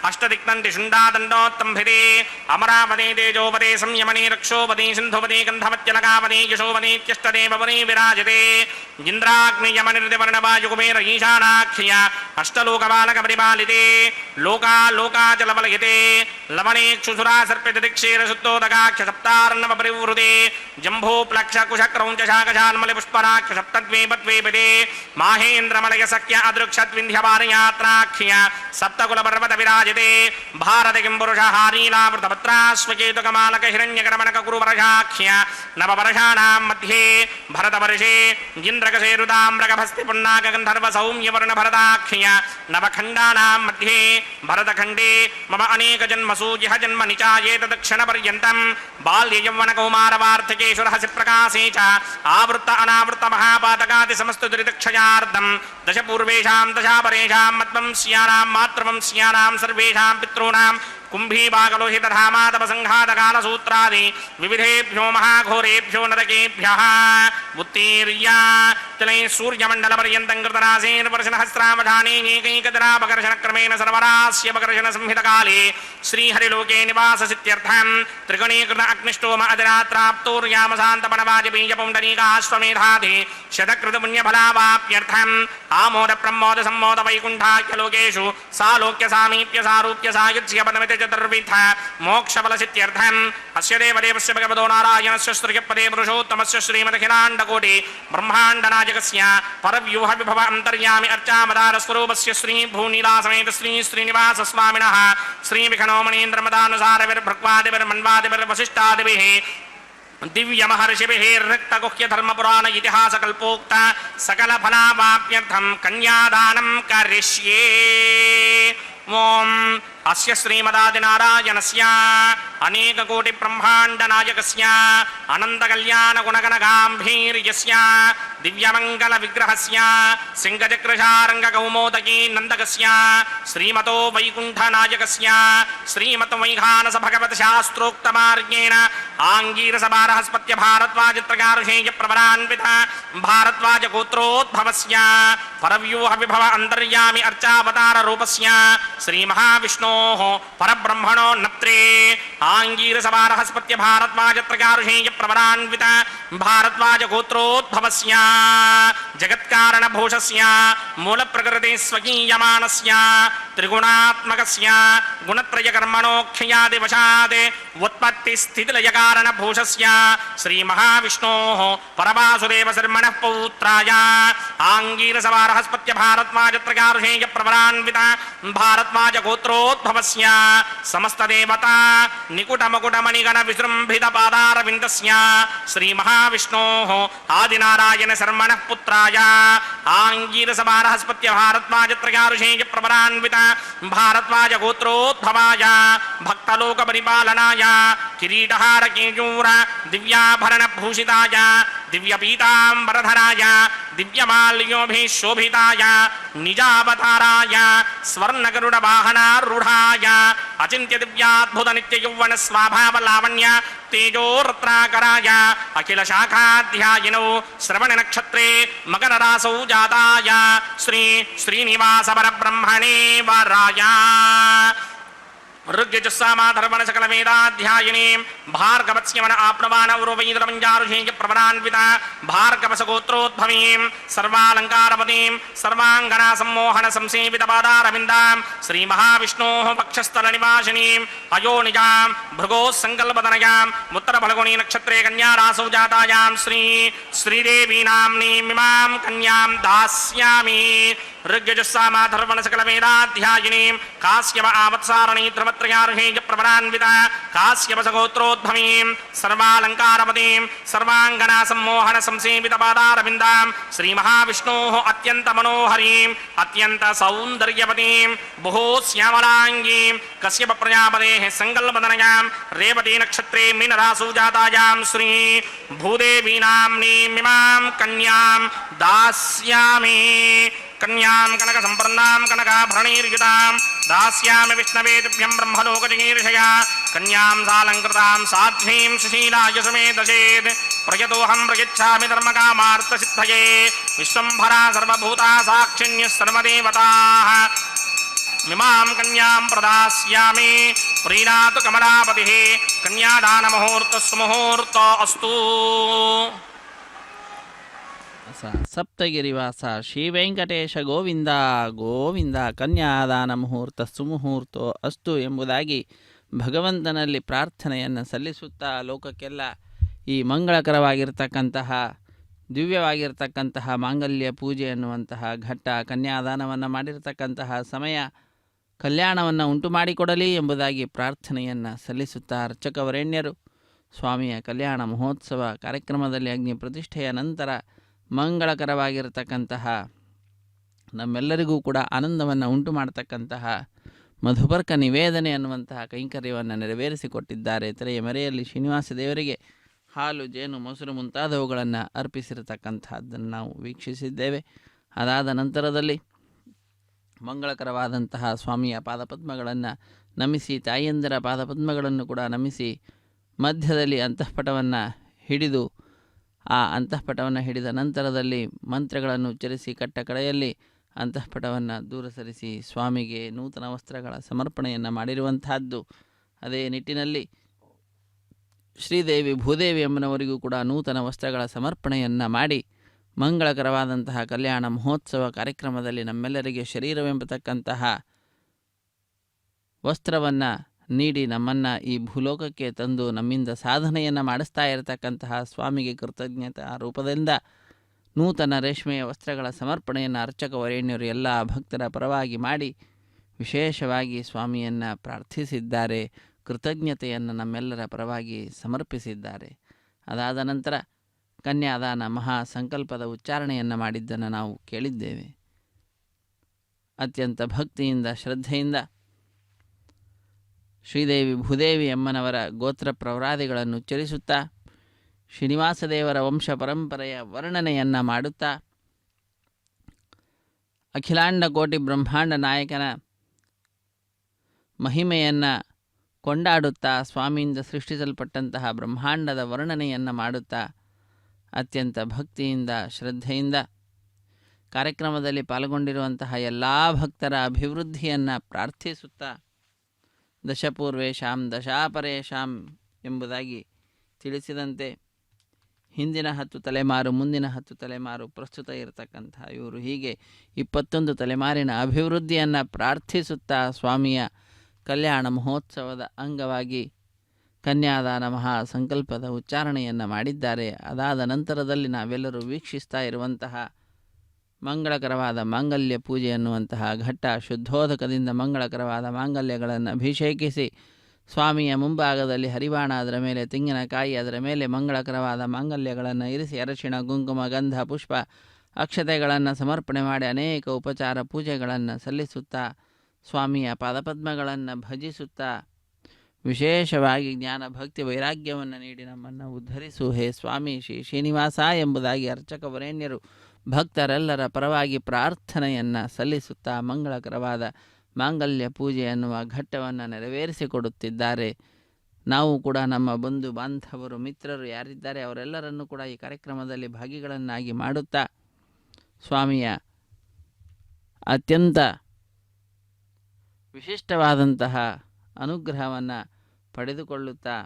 అష్టదిక్నంతి శుండాదండోత్తంభితే అమరావతి తేజోపదే సంయమనీ రక్షోపది సింధుపది గంధవత్యలకావతి యశోవనీత్యష్టదేవవనీ విరాజతే ఇంద్రాగ్నియమనిర్దివర్ణవాయుకుమేర ఈశానాఖ్య అష్టలోకబాలక పరిపాలితే లోకాలోకాచలవలయతే లవణేక్షుసురా సర్పిత దిక్షేర శుద్ధోదకాఖ్య సప్తార్ణవ పరివృతే जम्भूप्लक्षकुशक्रौञ्च शाकशान्मलिपुष्पराक्ष सप्तद्वीपद्वीपदे माहेन्द्रमलयसख्य अदृक्षद्विन्ध्यवारयात्राख्य सप्तकुलपर्वतविराजिते भारतकिम्बुरुषहारीलावृतपत्राश्वकेतुकमालकहिरण्यकरमणकगुरुवरशाख्य नववर्षाणां मध्ये भरतवर्षे इन्द्रकसेरुताम्रकभस्तिपुन्नाकगन्धर्वसौम्यवर्णभरताख्य नवखण्डानां मध्ये भरतखण्डे मम अनेकजन्मसु यः जन्म निचायेतदक्षणपर्यन्तं बाल्ययौवनकौमारवार्धकेषुरहसि प्रकाशे च आवृत्त अनावृत्त महापातकादि समस्त दुरितक्षयार्धं दश पूर्वेषां दशापरेषां मद्वंस्यानां मातृवंस्यानां सर्वेषां पितॄणां कुम्भीबागलोहितधामातपसङ्घातकालसूत्रादि विविधेभ्यो महाघोरेभ्यो नरकेभ्यः उत्तीर्य तलै सूर्यमण्डलपर्यन्तं कृतरासेर्वर्षणहस्रावधानेकैकदरापकर्षणक्रमेण सर्वरास्यपकर्षणसंहितकाले श्रीहरिलोके निवाससित्यर्थं त्रिगुणीकृत अग्निष्टोम अजरात्राप्तोर्यामशान्तपणवाजपेयपौण्डरीकाश्वमेधादि शतकृतपुण्यफलावाप्यर्थम् आमोदप्रमोदसम्मोदवैकुण्ठाख्यलोकेषु सालोक्यसामीप्यसारूप्य सायुज्यपदमिति चतुर्विध मोक्षफलसित्यर्थम् अस्य देवदेवस्य भगवतो नारायणस्य श्रियपदे पुरुषोत्तमस्य श्रीमदखिलाण्डकोटि ब्रह्माण्डनायकस्य परव्यूहविभव अन्तर्यामि अर्चामदारस्वरूपस्य श्रीभूनीलासमेत श्रीनिवासस्वामिनः श्रीविखनोमणीन्द्रमदानुसारविर्भृक्वादिभिर्मन्वादिभिर्वसिष्ठादिभिः दिव्यमहर्षिभिः रक्तगुह्यधर्मपुराण इतिहासकल्पोक्त सकलफलावाप्यर्थं कन्यादानं करिष्ये। ओम अस्य श्रीमदादिनारायणस्य अनेककोटिब्रह्माण्डनायकस्य अनन्तकल्याणगुणगणगाम्भीर्यस्य दिव्यमङ्गलविग्रहस्य सिंहचक्रशारङ्गकौमोदकी नन्दकस्य श्रीमतो वैकुण्ठनायकस्य श्रीमतवैखानसभगवतशास्त्रोक्तमार्गेण आङ्गीरसभारहस्पत्य भारद्वाजत्रगारुषेयप्रवरान्वित भारद्वाजगोत्रोद्भवस्य परव्यूहविभव अन्तर्यामि अर्चावताररूपस्य श्रीमहाविष्णोः परब्रह्मणो नत्रे आङ्गीरसभारहस्पत्य भारद्वाजत्रगारुषेयप्रवरान्वित भारद्वाजगोत्रोद्भवस्य जगत्कारणभूषस्य मूलप्रकृतिस्वकीयमानस्य त्रिगुणात्मकस्य गुणत्रयकर्मणोऽख्यादिवशात् उत्पत्तिस्थितिलयकारणभूषस्य श्रीमहाविष्णोः परवासुदेवशर्मणः पौत्राय आङ्गीरसभारहस्पत्य भारद्वाजत्रगारुषेयप्रवरान्वित भारद्वाजगोत्रोद्भवस्य समस्तदेवता निकुटमुकुटमणिगणविजृम्भितपादारविन्दस्य श्रीमहाविष्णोः आदिनारायणशर्मणः पुत्राय आङ्गीरसभारहस्पत्य भारद्वाजत्रगारुषेयप्रवरान्वित भारद्वाजगोत्रोद्भवाय भक्तलोकपरिपालनाय किरीटहारकेयूर दिव्याभरणभूषिताय दिव्यपीताम्बरधराय दिव्यमाल्योभिः शोभिताय निजावताराय स्वर्णगरुडवाहनारूढाय अचिन्त्यदिव्याद्भुतनित्ययौवनस्वाभावलावण्य तेजोरत्नाकराय अखिलशाखाध्यायिनौ श्रवणनक्षत्रे मकररासौ जाताय श्रीनिवासपरब्रह्मणे वराय ऋग्यजुस्सामाधर्वणसकलवेदाध्यायिनीं भार्गवत्स्यमन आप्नवान उर्वैन्द्रमञ्जारुषेयप्रवरान्विता भार्गवसगोत्रोद्भवीं सर्वालङ्कारवतीं सर्वाङ्गनासम्मोहनसंसेवितपादारविन्दां श्रीमहाविष्णोः वक्षस्थलनिवासिनीम् अयोनिजां भृगोः सङ्कल्पतनयां उत्तरफल्गुणीनक्षत्रे कन्यारासौ जातायां श्रीदेवीनाम्नीमिमां कन्यां दास्यामि। ऋग्यजुस्सामाधर्वणसकलवेदाध्यायिनीं काश्यप आवत्सारणी ध्रुवत्रयारुषेयप्रवरान्विता काश्यपसगोत्रोद्भवीं सर्वालङ्कारवतीं सर्वाङ्गनासम्मोहनसंसेवितपादारविन्दां श्रीमहाविष्णोः अत्यन्तमनोहरीं अत्यन्तसौन्दर्यवतीं बहुश्यामलाङ्गीं कश्यपप्रजापतेः सङ्कल्पतनयां रेवतीनक्षत्रे मीनरासौ जातायां श्रीभूदेवीनाम्नीमिमां कन्यां दास्यामि। कन्यां कनकसम्पन्नां कनकाभरणैर्युतां दास्यामि विष्णवे तुभ्यं ब्रह्मलोकजिगीर्षया कन्यां सालङ्कृतां साध्वीं सुशीलाय समेदशेत् प्रयतोऽहं प्रयच्छामि धर्मकामार्थसिद्धये विश्वम्भरा सर्वभूता साक्षिण्यः सर्वदेवताः मिमां कन्यां प्रदास्यामि प्रीणातु कमलापतिः कन्यादानमुहूर्तस्सुमुहूर्त अस्तु। ಸಪ್ತಗಿರಿವಾಸ ಶ್ರೀ ವೆಂಕಟೇಶ ಗೋವಿಂದ ಗೋವಿಂದ ಕನ್ಯಾದಾನ ಮುಹೂರ್ತ ಸುಮುಹೂರ್ತೋ ಅಸ್ತು ಎಂಬುದಾಗಿ ಭಗವಂತನಲ್ಲಿ ಪ್ರಾರ್ಥನೆಯನ್ನು ಸಲ್ಲಿಸುತ್ತಾ ಲೋಕಕ್ಕೆಲ್ಲ ಈ ಮಂಗಳಕರವಾಗಿರ್ತಕ್ಕಂತಹ ದಿವ್ಯವಾಗಿರ್ತಕ್ಕಂತಹ ಮಾಂಗಲ್ಯ ಪೂಜೆ ಎನ್ನುವಂತಹ ಘಟ್ಟ, ಕನ್ಯಾದಾನವನ್ನು ಮಾಡಿರ್ತಕ್ಕಂತಹ ಸಮಯ ಕಲ್ಯಾಣವನ್ನು ಉಂಟು ಮಾಡಿಕೊಡಲಿ ಎಂಬುದಾಗಿ ಪ್ರಾರ್ಥನೆಯನ್ನು ಸಲ್ಲಿಸುತ್ತಾ ಅರ್ಚಕವರೇಣ್ಯರು ಸ್ವಾಮಿಯ ಕಲ್ಯಾಣ ಮಹೋತ್ಸವ ಕಾರ್ಯಕ್ರಮದಲ್ಲಿ ಅಗ್ನಿ ಪ್ರತಿಷ್ಠೆಯ ನಂತರ ಮಂಗಳಕರವಾಗಿರತಕ್ಕಂತಹ ನಮ್ಮೆಲ್ಲರಿಗೂ ಕೂಡ ಆನಂದವನ್ನು ಉಂಟು ಮಾಡತಕ್ಕಂತಹ ಮಧುಪರ್ಕ ನಿವೇದನೆ ಅನ್ನುವಂತಹ ಕೈಂಕರ್ಯವನ್ನು ನೆರವೇರಿಸಿಕೊಟ್ಟಿದ್ದಾರೆ. ತೆರೆಯ ಮರೆಯಲ್ಲಿ ಶ್ರೀನಿವಾಸ ದೇವರಿಗೆ ಹಾಲು, ಜೇನು, ಮೊಸರು ಮುಂತಾದವುಗಳನ್ನು ಅರ್ಪಿಸಿರತಕ್ಕಂತಹದ್ದನ್ನು ನಾವು ವೀಕ್ಷಿಸಿದ್ದೇವೆ. ಅದಾದ ನಂತರದಲ್ಲಿ ಮಂಗಳಕರವಾದಂತಹ ಸ್ವಾಮಿಯ ಪಾದಪದ್ಮಗಳನ್ನು ನಮಿಸಿ, ತಾಯಿಯಂದಿರ ಪಾದಪದ್ಮಗಳನ್ನು ಕೂಡ ನಮಿಸಿ, ಮಧ್ಯದಲ್ಲಿ ಅಂತಃಪಟವನ್ನು ಹಿಡಿದು, ಆ ಅಂತಃಪಟವನ್ನು ಹಿಡಿದ ನಂತರದಲ್ಲಿ ಮಂತ್ರಗಳನ್ನು ಉಚ್ಚರಿಸಿ ಕಟ್ಟ ಕಡೆಯಲ್ಲಿ ಅಂತಃಪಟವನ್ನು ದೂರ ಸರಿಸಿ ಸ್ವಾಮಿಗೆ ನೂತನ ವಸ್ತ್ರಗಳ ಸಮರ್ಪಣೆಯನ್ನು ಮಾಡಿರುವಂತಹದ್ದು. ಅದೇ ನಿಟ್ಟಿನಲ್ಲಿ ಶ್ರೀದೇವಿ ಭೂದೇವಿ ಅಮ್ಮನವರಿಗೂ ಕೂಡ ನೂತನ ವಸ್ತ್ರಗಳ ಸಮರ್ಪಣೆಯನ್ನು ಮಾಡಿ ಮಂಗಳಕರವಾದಂತಹ ಕಲ್ಯಾಣ ಮಹೋತ್ಸವ ಕಾರ್ಯಕ್ರಮದಲ್ಲಿ ನಮ್ಮೆಲ್ಲರಿಗೆ ಶರೀರವೆಂಬತಕ್ಕಂತಹ ವಸ್ತ್ರವನ್ನು ನೀಡಿ ನಮ್ಮನ್ನು ಈ ಭೂಲೋಕಕ್ಕೆ ತಂದು ನಮ್ಮಿಂದ ಸಾಧನೆಯನ್ನು ಮಾಡಿಸ್ತಾ ಇರತಕ್ಕಂತಹ ಸ್ವಾಮಿಗೆ ಕೃತಜ್ಞತಾ ರೂಪದಿಂದ ನೂತನ ರೇಷ್ಮೆಯ ವಸ್ತ್ರಗಳ ಸಮರ್ಪಣೆಯನ್ನು ಅರ್ಚಕ ವರೇಣ್ಯರು ಎಲ್ಲ ಭಕ್ತರ ಪರವಾಗಿ ಮಾಡಿ ವಿಶೇಷವಾಗಿ ಸ್ವಾಮಿಯನ್ನು ಪ್ರಾರ್ಥಿಸಿದ್ದಾರೆ. ಕೃತಜ್ಞತೆಯನ್ನು ನಮ್ಮೆಲ್ಲರ ಪರವಾಗಿ ಸಮರ್ಪಿಸಿದ್ದಾರೆ. ಅದಾದ ನಂತರ ಕನ್ಯಾದಾನ ಮಹಾ ಸಂಕಲ್ಪದ ಉಚ್ಚಾರಣೆಯನ್ನು ಮಾಡಿದ್ದನ್ನು ನಾವು ಕೇಳಿದ್ದೇವೆ. ಅತ್ಯಂತ ಭಕ್ತಿಯಿಂದ ಶ್ರದ್ಧೆಯಿಂದ ಶ್ರೀದೇವಿ ಭೂದೇವಿ ಅಮ್ಮನವರ ಗೋತ್ರ ಪ್ರವರಾದಿಗಳನ್ನು ಉಚ್ಚರಿಸುತ್ತಾ ಶ್ರೀನಿವಾಸ ದೇವರ ವಂಶ ಪರಂಪರೆಯ ವರ್ಣನೆಯನ್ನು ಮಾಡುತ್ತಾ ಅಖಿಲಾಂಡ ಕೋಟಿ ಬ್ರಹ್ಮಾಂಡ ನಾಯಕನ ಮಹಿಮೆಯನ್ನು ಕೊಂಡಾಡುತ್ತಾ ಸ್ವಾಮಿಯಿಂದ ಸೃಷ್ಟಿಸಲ್ಪಟ್ಟಂತಹ ಬ್ರಹ್ಮಾಂಡದ ವರ್ಣನೆಯನ್ನು ಮಾಡುತ್ತಾ ಅತ್ಯಂತ ಭಕ್ತಿಯಿಂದ ಶ್ರದ್ಧೆಯಿಂದ ಕಾರ್ಯಕ್ರಮದಲ್ಲಿ ಪಾಲ್ಗೊಂಡಿರುವಂತಹ ಎಲ್ಲ ಭಕ್ತರ ಅಭಿವೃದ್ಧಿಯನ್ನು ಪ್ರಾರ್ಥಿಸುತ್ತಾ ದಶಪೂರ್ವೇಶಾಂ ದಶಾಪರೇಶಾಂ ಎಂಬುದಾಗಿ ತಿಳಿಸಿದಂತೆ ಹಿಂದಿನ 10 ತಲೆಮಾರು, ಮುಂದಿನ 10 ತಲೆಮಾರು, ಪ್ರಸ್ತುತ ಇರತಕ್ಕಂಥ ಇವರು ಹೀಗೆ 21 ತಲೆಮಾರಿನ ಅಭಿವೃದ್ಧಿಯನ್ನು ಪ್ರಾರ್ಥಿಸುತ್ತಾ ಸ್ವಾಮಿಯ ಕಲ್ಯಾಣ ಮಹೋತ್ಸವದ ಅಂಗವಾಗಿ ಕನ್ಯಾದಾನ ಮಹಾ ಸಂಕಲ್ಪದ ಉಚ್ಚಾರಣೆಯನ್ನು ಮಾಡಿದ್ದಾರೆ. ಅದಾದ ನಂತರದಲ್ಲಿ ನಾವೆಲ್ಲರೂ ವೀಕ್ಷಿಸ್ತಾ ಇರುವಂತಹ ಮಂಗಳಕರವಾದ ಮಾಂಗಲ್ಯ ಪೂಜೆ ಅನ್ನುವಂತಹ ಘಟ್ಟ, ಶುದ್ಧೋದಕದಿಂದ ಮಂಗಳಕರವಾದ ಮಾಂಗಲ್ಯಗಳನ್ನು ಅಭಿಷೇಕಿಸಿ ಸ್ವಾಮಿಯ ಮುಂಭಾಗದಲ್ಲಿ ಹರಿವಾಣ, ಅದರ ಮೇಲೆ ತೆಂಗಿನಕಾಯಿ, ಅದರ ಮೇಲೆ ಮಂಗಳಕರವಾದ ಮಾಂಗಲ್ಯಗಳನ್ನು ಇರಿಸಿ ಅರಶಿಣ, ಕುಂಕುಮ, ಗಂಧ, ಪುಷ್ಪ, ಅಕ್ಷತೆಗಳನ್ನು ಸಮರ್ಪಣೆ ಮಾಡಿ ಅನೇಕ ಉಪಚಾರ ಪೂಜೆಗಳನ್ನು ಸಲ್ಲಿಸುತ್ತಾ ಸ್ವಾಮಿಯ ಪಾದಪದ್ಮಗಳನ್ನು ಭಜಿಸುತ್ತಾ ವಿಶೇಷವಾಗಿ ಜ್ಞಾನ ಭಕ್ತಿ ವೈರಾಗ್ಯವನ್ನು ನೀಡಿ ನಮ್ಮನ್ನು ಉದ್ಧರಿಸು ಹೇ ಸ್ವಾಮಿ ಶ್ರೀ ಶ್ರೀನಿವಾಸ ಎಂಬುದಾಗಿ ಅರ್ಚಕ ವರೇಣ್ಯರು ಭಕ್ತರೆಲ್ಲರ ಪರವಾಗಿ ಪ್ರಾರ್ಥನೆಯನ್ನು ಸಲ್ಲಿಸುತ್ತಾ ಮಂಗಳಕರವಾದ ಮಾಂಗಲ್ಯ ಪೂಜೆ ಎನ್ನುವ ಘಟ್ಟವನ್ನು ನೆರವೇರಿಸಿಕೊಡುತ್ತಿದ್ದಾರೆ. ನಾವು ಕೂಡ ನಮ್ಮ ಬಂಧು ಬಾಂಧವರು ಮಿತ್ರರು ಯಾರಿದ್ದಾರೆ ಅವರೆಲ್ಲರನ್ನೂ ಕೂಡ ಈ ಕಾರ್ಯಕ್ರಮದಲ್ಲಿ ಭಾಗಿಗಳನ್ನಾಗಿ ಮಾಡುತ್ತಾ ಸ್ವಾಮಿಯ ಅತ್ಯಂತ ವಿಶಿಷ್ಟವಾದಂತಹ ಅನುಗ್ರಹವನ್ನು ಪಡೆದುಕೊಳ್ಳುತ್ತಾ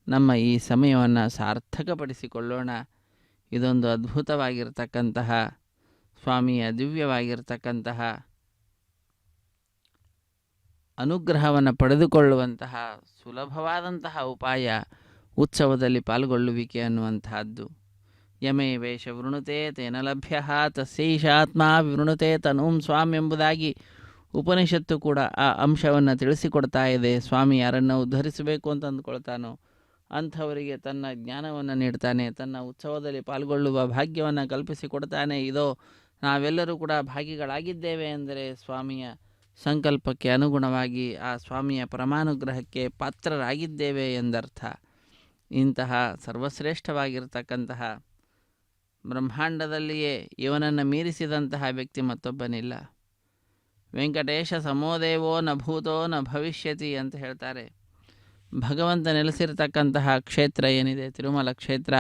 ನಮ್ಮ ಈ ಸಮಯವನ್ನು ಸಾರ್ಥಕಪಡಿಸಿಕೊಳ್ಳೋಣ. ಇದೊಂದು ಅದ್ಭುತವಾಗಿರ್ತಕ್ಕಂತಹ ಸ್ವಾಮಿಯ ದಿವ್ಯವಾಗಿರ್ತಕ್ಕಂತಹ ಅನುಗ್ರಹವನ್ನು ಪಡೆದುಕೊಳ್ಳುವಂತಹ ಸುಲಭವಾದಂತಹ ಉಪಾಯ ಉತ್ಸವದಲ್ಲಿ ಪಾಲ್ಗೊಳ್ಳುವಿಕೆ ಅನ್ನುವಂತಹದ್ದು. ಯಮೇ ವೇಷ ವೃಣುತೆ ತೇನ ಲಭ್ಯ ತಸ್ಯೈಷಾತ್ಮ ವಿವೃಣುತೆ ತನೂಂ ಸ್ವಾಮಿ ಎಂಬುದಾಗಿ ಉಪನಿಷತ್ತು ಕೂಡ ಆ ಅಂಶವನ್ನು ತಿಳಿಸಿಕೊಡ್ತಾ ಇದೆ. ಸ್ವಾಮಿ ಯಾರನ್ನು ಉದ್ಧರಿಸಬೇಕು ಅಂತ ಅಂದ್ಕೊಳ್ತಾನೋ ಅಂಥವರಿಗೆ ತನ್ನ ಜ್ಞಾನವನ್ನು ನೀಡ್ತಾನೆ, ತನ್ನ ಉತ್ಸವದಲ್ಲಿ ಪಾಲ್ಗೊಳ್ಳುವ ಭಾಗ್ಯವನ್ನು ಕಲ್ಪಿಸಿಕೊಡ್ತಾನೆ. ಇದೋ ನಾವೆಲ್ಲರೂ ಕೂಡ ಭಾಗಿಗಳಾಗಿದ್ದೇವೆ ಎಂದರೆ ಸ್ವಾಮಿಯ ಸಂಕಲ್ಪಕ್ಕೆ ಅನುಗುಣವಾಗಿ ಆ ಸ್ವಾಮಿಯ ಪರಮಾನುಗ್ರಹಕ್ಕೆ ಪಾತ್ರರಾಗಿದ್ದೇವೆ ಎಂದರ್ಥ. ಇಂತಹ ಸರ್ವಶ್ರೇಷ್ಠವಾಗಿರ್ತಕ್ಕಂತಹ ಬ್ರಹ್ಮಾಂಡದಲ್ಲಿಯೇ ಇವನನ್ನು ಮೀರಿಸಿದಂತಹ ವ್ಯಕ್ತಿ ಮತ್ತೊಬ್ಬನಿಲ್ಲ. ವೆಂಕಟೇಶ ಸಮೋದೇವೋ ನ ಭೂತೋ ನ ಭವಿಷ್ಯತಿ ಅಂತ ಹೇಳ್ತಾರೆ. ಭಗವಂತ ನೆಲೆಸಿರತಕ್ಕಂತಹ ಕ್ಷೇತ್ರ ಏನಿದೆ ತಿರುಮಲ ಕ್ಷೇತ್ರ,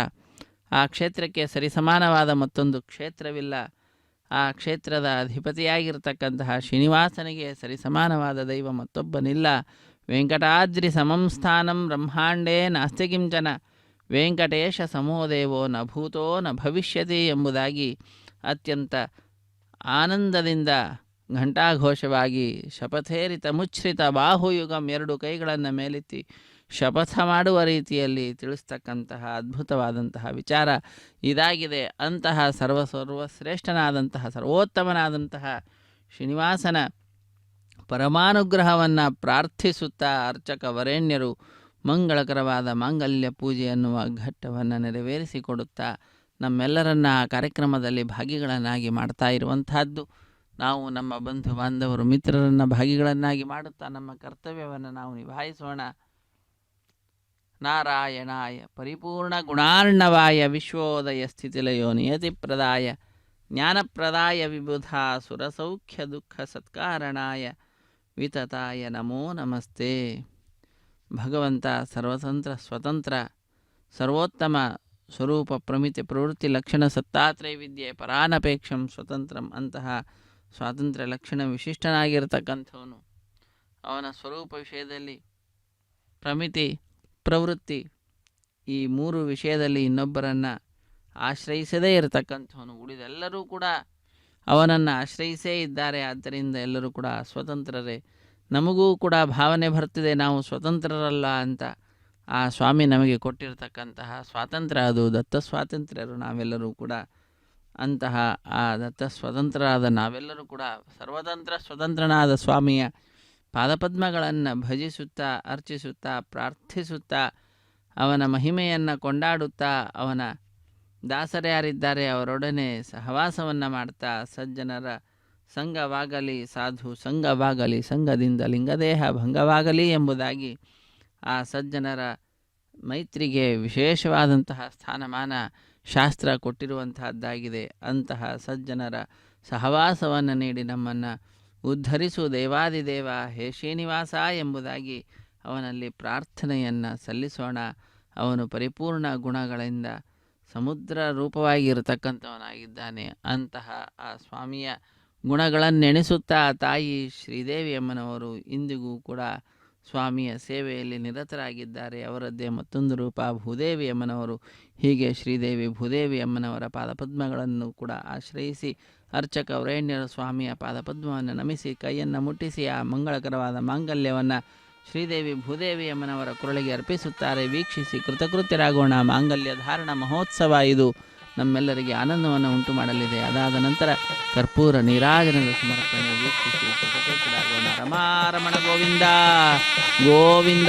ಆ ಕ್ಷೇತ್ರಕ್ಕೆ ಸರಿಸಮಾನವಾದ ಮತ್ತೊಂದು ಕ್ಷೇತ್ರವಿಲ್ಲ. ಆ ಕ್ಷೇತ್ರದ ಅಧಿಪತಿಯಾಗಿರ್ತಕ್ಕಂತಹ ಶ್ರೀನಿವಾಸನಿಗೆ ಸರಿಸಮಾನವಾದ ದೈವ ಮತ್ತೊಬ್ಬನಿಲ್ಲ. ವೆಂಕಟಾದ್ರಿ ಸಮಂ ಸ್ಥಾನಂ ಬ್ರಹ್ಮಾಂಡೇ ನಾಸ್ತಿ ಕಿಂಚನ ವೆಂಕಟೇಶ ಸಮೋದೇವೋ ನ ಭೂತೋ ನ ಭವಿಷ್ಯತಿ ಎಂಬುದಾಗಿ ಅತ್ಯಂತ ಆನಂದದಿಂದ ಘಂಟಾಘೋಷವಾಗಿ ಶಪಥೇರಿತ ಮುಚ್ಛ್ರಿತ ಬಾಹುಯುಗಂ 2 ಕೈಗಳನ್ನು ಮೇಲೆತ್ತಿ ಶಪಥ ಮಾಡುವ ರೀತಿಯಲ್ಲಿ ತಿಳಿಸ್ತಕ್ಕಂತಹ ಅದ್ಭುತವಾದಂತಹ ವಿಚಾರ ಇದಾಗಿದೆ. ಅಂತಹ ಸರ್ವಶ್ರೇಷ್ಠನಾದಂತಹ ಸರ್ವೋತ್ತಮನಾದಂತಹ ಶ್ರೀನಿವಾಸನ ಪರಮಾನುಗ್ರಹವನ್ನು ಪ್ರಾರ್ಥಿಸುತ್ತಾ ಅರ್ಚಕ ವರೇಣ್ಯರು ಮಂಗಳಕರವಾದ ಮಾಂಗಲ್ಯ ಪೂಜೆ ಎನ್ನುವ ಘಟ್ಟವನ್ನು ನೆರವೇರಿಸಿಕೊಡುತ್ತಾ ನಮ್ಮೆಲ್ಲರನ್ನ ಆ ಕಾರ್ಯಕ್ರಮದಲ್ಲಿ ಭಾಗಿಗಳನ್ನಾಗಿ ಮಾಡ್ತಾ ಇರುವಂತಹದ್ದು. ನಾವು ನಮ್ಮ ಬಂಧು ಬಾಂಧವರು ಮಿತ್ರರನ್ನು ಭಾಗಿಗಳನ್ನಾಗಿ ಮಾಡುತ್ತಾ ನಮ್ಮ ಕರ್ತವ್ಯವನ್ನು ನಾವು ನಿಭಾಯಿಸೋಣ. ನಾರಾಯಣಾಯ ಪರಿಪೂರ್ಣ ಗುಣಾರ್ಣವಾಯ ವಿಶ್ವೋದಯ ಸ್ಥಿತಿಲಯೋ ನಿಯತಿಪ್ರದಾಯ ಜ್ಞಾನಪ್ರದಾಯ ವಿಬುಧ ಸುರಸೌಖ್ಯ ದುಃಖ ಸತ್ಕಾರಣಾಯ ವಿತತಾಯ ನಮೋ ನಮಸ್ತೆ. ಭಗವಂತ ಸರ್ವತಂತ್ರ ಸ್ವತಂತ್ರ ಸರ್ವೋತ್ತಮ ಸ್ವರೂಪ ಪ್ರಮಿತಿ ಪ್ರವೃತ್ತಿ ಲಕ್ಷಣ ಸತ್ತಾತ್ರಯ ವಿದ್ಯೆ ಪರಾನಪೇಕ್ಷಂ ಸ್ವತಂತ್ರಂ ಅಂತಹ ಸ್ವಾತಂತ್ರ್ಯ ಲಕ್ಷಣ ವಿಶಿಷ್ಟನಾಗಿರ್ತಕ್ಕಂಥವನು. ಅವನ ಸ್ವರೂಪ ವಿಷಯದಲ್ಲಿ ಪ್ರಮಿತಿ ಪ್ರವೃತ್ತಿ ಈ ಮೂರು ವಿಷಯದಲ್ಲಿ ಇನ್ನೊಬ್ಬರನ್ನು ಆಶ್ರಯಿಸದೇ ಇರತಕ್ಕಂಥವನು. ಉಳಿದೆಲ್ಲರೂ ಕೂಡ ಅವನನ್ನು ಆಶ್ರಯಿಸೇ ಇದ್ದಾರೆ. ಆದ್ದರಿಂದ ಎಲ್ಲರೂ ಕೂಡ ಸ್ವತಂತ್ರರೇ. ನಮಗೂ ಕೂಡ ಭಾವನೆ ಬರ್ತಿದೆ ನಾವು ಸ್ವತಂತ್ರರಲ್ಲ ಅಂತ. ಆ ಸ್ವಾಮಿ ನಮಗೆ ಕೊಟ್ಟಿರತಕ್ಕಂತಹ ಸ್ವಾತಂತ್ರ್ಯ ಅದು ದತ್ತ ಸ್ವಾತಂತ್ರ್ಯರು ನಾವೆಲ್ಲರೂ ಕೂಡ. ಅಂತಹ ಆ ದತ್ತ ಸ್ವತಂತ್ರರಾದ ನಾವೆಲ್ಲರೂ ಕೂಡ ಸರ್ವತಂತ್ರ ಸ್ವತಂತ್ರನಾದ ಸ್ವಾಮಿಯ ಪಾದಪದ್ಮಗಳನ್ನು ಭಜಿಸುತ್ತಾ ಅರ್ಚಿಸುತ್ತಾ ಪ್ರಾರ್ಥಿಸುತ್ತಾ ಅವನ ಮಹಿಮೆಯನ್ನು ಕೊಂಡಾಡುತ್ತಾ ಅವನ ದಾಸರು ಯಾರಿದ್ದಾರೆ ಅವರೊಡನೆ ಸಹವಾಸವನ್ನು ಮಾಡ್ತಾ ಸಜ್ಜನರ ಸಂಘವಾಗಲಿ ಸಾಧು ಸಂಘವಾಗಲಿ ಸಂಘದಿಂದ ಲಿಂಗದೇಹ ಭಂಗವಾಗಲಿ ಎಂಬುದಾಗಿ ಆ ಸಜ್ಜನರ ಮೈತ್ರಿಗೆ ವಿಶೇಷವಾದಂತಹ ಸ್ಥಾನಮಾನ ಶಾಸ್ತ್ರ ಕೊಟ್ಟಿರುವಂತಹದ್ದಾಗಿದೆ. ಅಂತಹ ಸಜ್ಜನರ ಸಹವಾಸವನ್ನು ನೀಡಿ ನಮ್ಮನ್ನು ಉದ್ಧರಿಸು ದೇವಾದಿದೇವ ಹೇ ಶ್ರೀನಿವಾಸ ಎಂಬುದಾಗಿ ಅವನಲ್ಲಿ ಪ್ರಾರ್ಥನೆಯನ್ನು ಸಲ್ಲಿಸೋಣ. ಅವನು ಪರಿಪೂರ್ಣ ಗುಣಗಳಿಂದ ಸಮುದ್ರ ರೂಪವಾಗಿ ಇರತಕ್ಕಂಥವನಾಗಿದ್ದಾನೆ. ಅಂತಹ ಆ ಸ್ವಾಮಿಯ ಗುಣಗಳನ್ನೆಣಿಸುತ್ತಾ ತಾಯಿ ಶ್ರೀದೇವಿ ಅಮ್ಮನವರು ಇಂದಿಗೂ ಕೂಡ ಸ್ವಾಮಿಯ ಸೇವೆಯಲ್ಲಿ ನಿರತರಾಗಿದ್ದಾರೆ. ಅವರದ್ದೇ ಮತ್ತೊಂದು ರೂಪ ಭೂದೇವಿ ಅಮ್ಮನವರು. ಹೀಗೆ ಶ್ರೀದೇವಿ ಭೂದೇವಿ ಅಮ್ಮನವರ ಪಾದಪದ್ಮಗಳನ್ನು ಕೂಡ ಆಶ್ರಯಿಸಿ ಅರ್ಚಕ ವರೇಣ್ಯರ ಸ್ವಾಮಿಯ ಪಾದಪದ್ಮವನ್ನು ನಮಿಸಿ ಕೈಯನ್ನು ಮುಟ್ಟಿಸಿ ಆ ಮಂಗಳಕರವಾದ ಮಾಂಗಲ್ಯವನ್ನು ಶ್ರೀದೇವಿ ಭೂದೇವಿ ಅಮ್ಮನವರ ಕೊರಳಿಗೆ ಅರ್ಪಿಸುತ್ತಾರೆ. ವೀಕ್ಷಿಸಿ ಕೃತಕೃತ್ಯರಾಗೋಣ. ಮಾಂಗಲ್ಯ ಧಾರಣ ಮಹೋತ್ಸವ ಇದು ನಮ್ಮೆಲ್ಲರಿಗೆ ಆನಂದವನ್ನು ಉಂಟು ಮಾಡಲಿದೆ. ಅದಾದ ನಂತರ ಕರ್ಪೂರ ನೀರಾಜನದ ಸಮರ್ಪಣೆ ವೀಕ್ಷಿಸಿ ಕೃತಕೃತ್ಯರಾಗೋಣ. ರಮಾರಮಣ ಗೋವಿಂದ ಗೋವಿಂದ.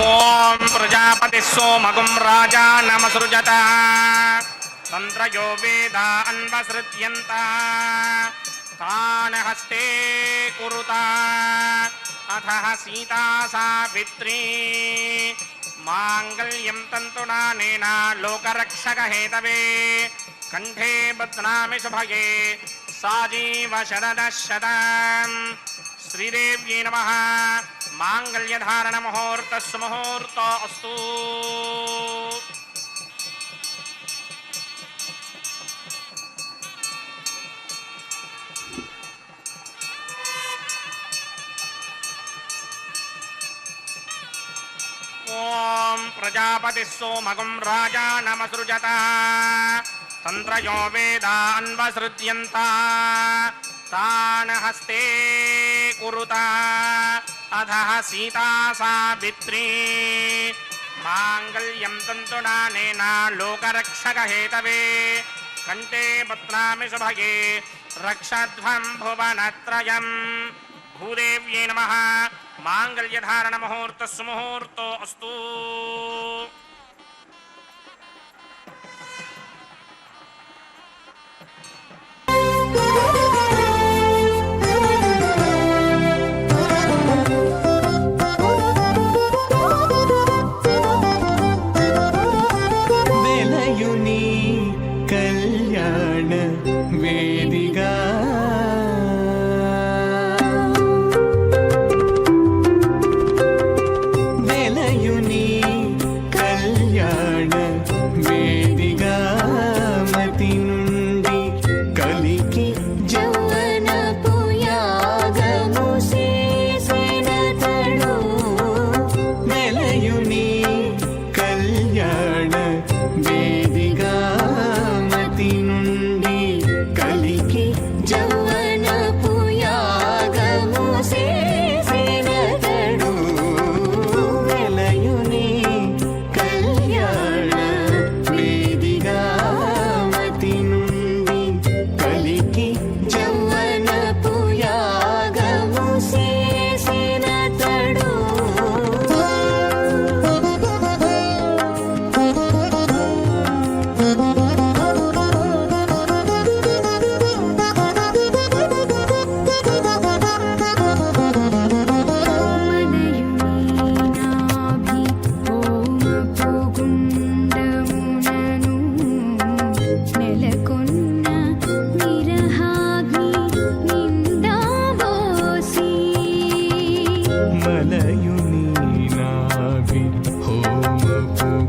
ಓಂ ಪ್ರಜಾಪತಿ ಸೋಮಗುಂ ರಾಜಾ ನಮಸೃಜತ ತಂತ್ರಯೋ ವೇದ ಅನ್ವಸೃತ್ಯಂತ ತಾನ ಹಸ್ತೆ ಕುರುತ ಅಥ ಸೀತಾ ಸಾವಿತ್ರೀ ಮಾಂಗಲ್ಯಂ ತಂತುನಾನೇನ ಲೋಕರಕ್ಷಕ ಹೇತವೇ ಕಂಠೇ ಬಧ್ನಾಮಿ ಶುಭಗೆ ಸಾಜೀವ ಶರದಃ ಶತಂ. ಶ್ರೀದೇವ್ಯೈ ನಮಃ. ಮಾಂಗಲ್ಯಧಾರಣ ಮುಹೂರ್ತ ಸುಮುಹೂರ್ತ ಅಸ್ತು. ಓಂ ಪ್ರಜಾಪತಿ ಸೋಮಗುಂ ರಾಜಾ ನಮಸೃಜತ ತಂತ್ರಯೋ ವೇದ ಅನ್ವಸೃತ್ಯಂತ ತಾನ ಹಸ್ತೆ ಕುರುತ ಅಥ ಸೀತಾ ಸಾವಿತ್ರೀ ಮಾಂಗಲ್ಯಂ ತಂತುನಾನೇನ ಲೋಕರಕ್ಷಕ ಹೇತವೇ ಕಂಠೇ ಬಧ್ನಾಮಿ ಶುಭಗೆ ರಕ್ಷಧ್ವಂ ಭುವನತ್ರಯಂ. ಭೂದೇವ್ಯೈ ನಮಃ. ಮಾಂಗಲ್ಯಧಾರಣ ಮುಹೂರ್ತ ಸುಮುಹೂರ್ತ ಅಸ್ತು.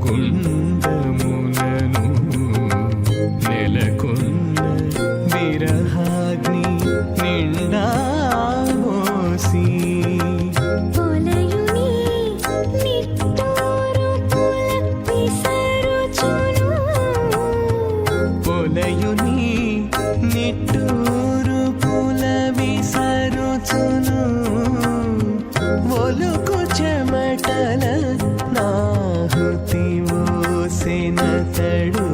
గుండములను నెలకొన్న విరహాగ్ని నిండా మోసి పొలయుని నిట్టూరు పుల విసరుచును ఒలుకు చెమటల నాహుతి మోసినతడు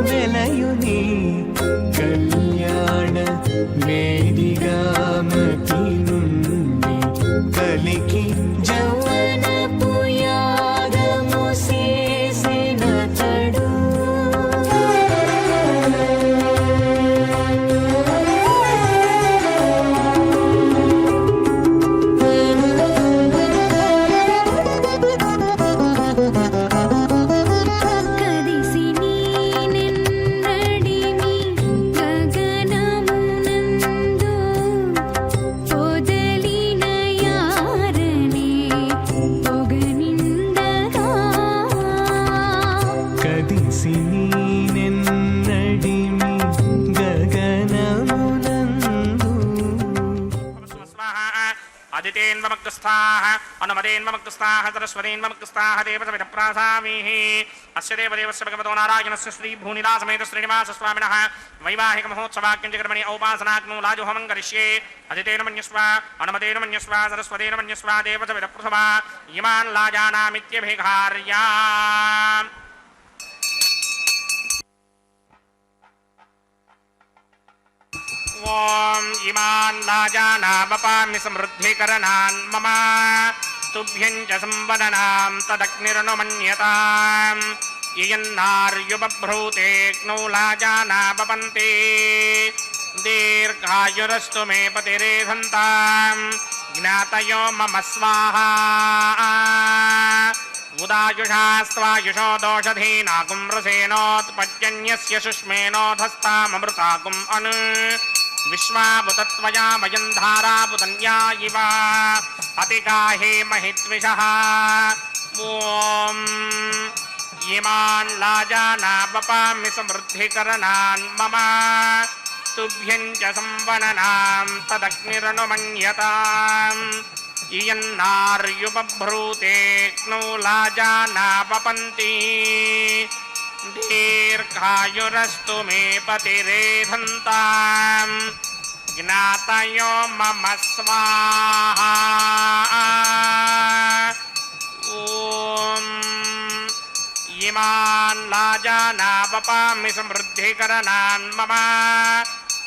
వెలయుని కళ్యాణ వేదిగామతి నుండి కలికి జవనపు యాగము చేసినతడు కదిసి నీనెన్నడిమి గగనమునందు ఆదితేన్వమగ్రస్థాః అనుమదేన్వమగ్రస్థాః సరస్వతేన్వమగ్రస్థాః దేవసవిధప్రాసామీః అస్య దేవదేవస్య భగవతో నారాయణస్య శ్రీభూనిలాసమేత శ్రీనివాసస్వామినः వైవాహిక మహోత్సవాక్యంచకర్మణి ఔపాసనాగ్నో లాజుహోమం కరిష్యే అదితేన మన్యస్వ అనుమతేన మన్యస్వ సరస్వతేన మన్యస్వ దేవసవిధప్రథమా ఇమాన్ లాజానామిత్యభిఘార్యా. ఓం ఇమాన్ లాజానామపామి సమృద్ధికరణాన్ మమ తుభ్యం చ సంవదనాం తదగ్నిరనుమన్యతాం యయన్నార్యుపభ్రూతేగ్నౌ లాజానాపపంతే దీర్ఘాయురస్తు మే పతిరేధంతాం జ్ఞాతయో మమ స్వాహా ఉదాయుషాస్వాయుషో దోషధీనాకుం రసేనోత్పద్యన్యస్య శుష్మేనోధస్తామమృతాకుం అను విశ్వాభుతత్వయా వయం ధారాపుతన్యా ఇవ అతిగాహే మహిద్విషః. ఓం ఇమాన్ లాజానాపపామి సమృద్ధికరణాన్ మమ తుభ్యం చ సంవననాం తదగ్నిరనుమన్యతాం ఇయన్నార్యుపభ్రూతేగ్నౌ లాజానాపపంతి దీర్ఘాయురస్తు మే పతిరేధంతాం జ్ఞాతయో మమ స్వాహా. ఓం ఇమాన్ లాజానాపపామి సమృద్ధికరణాన్ మమ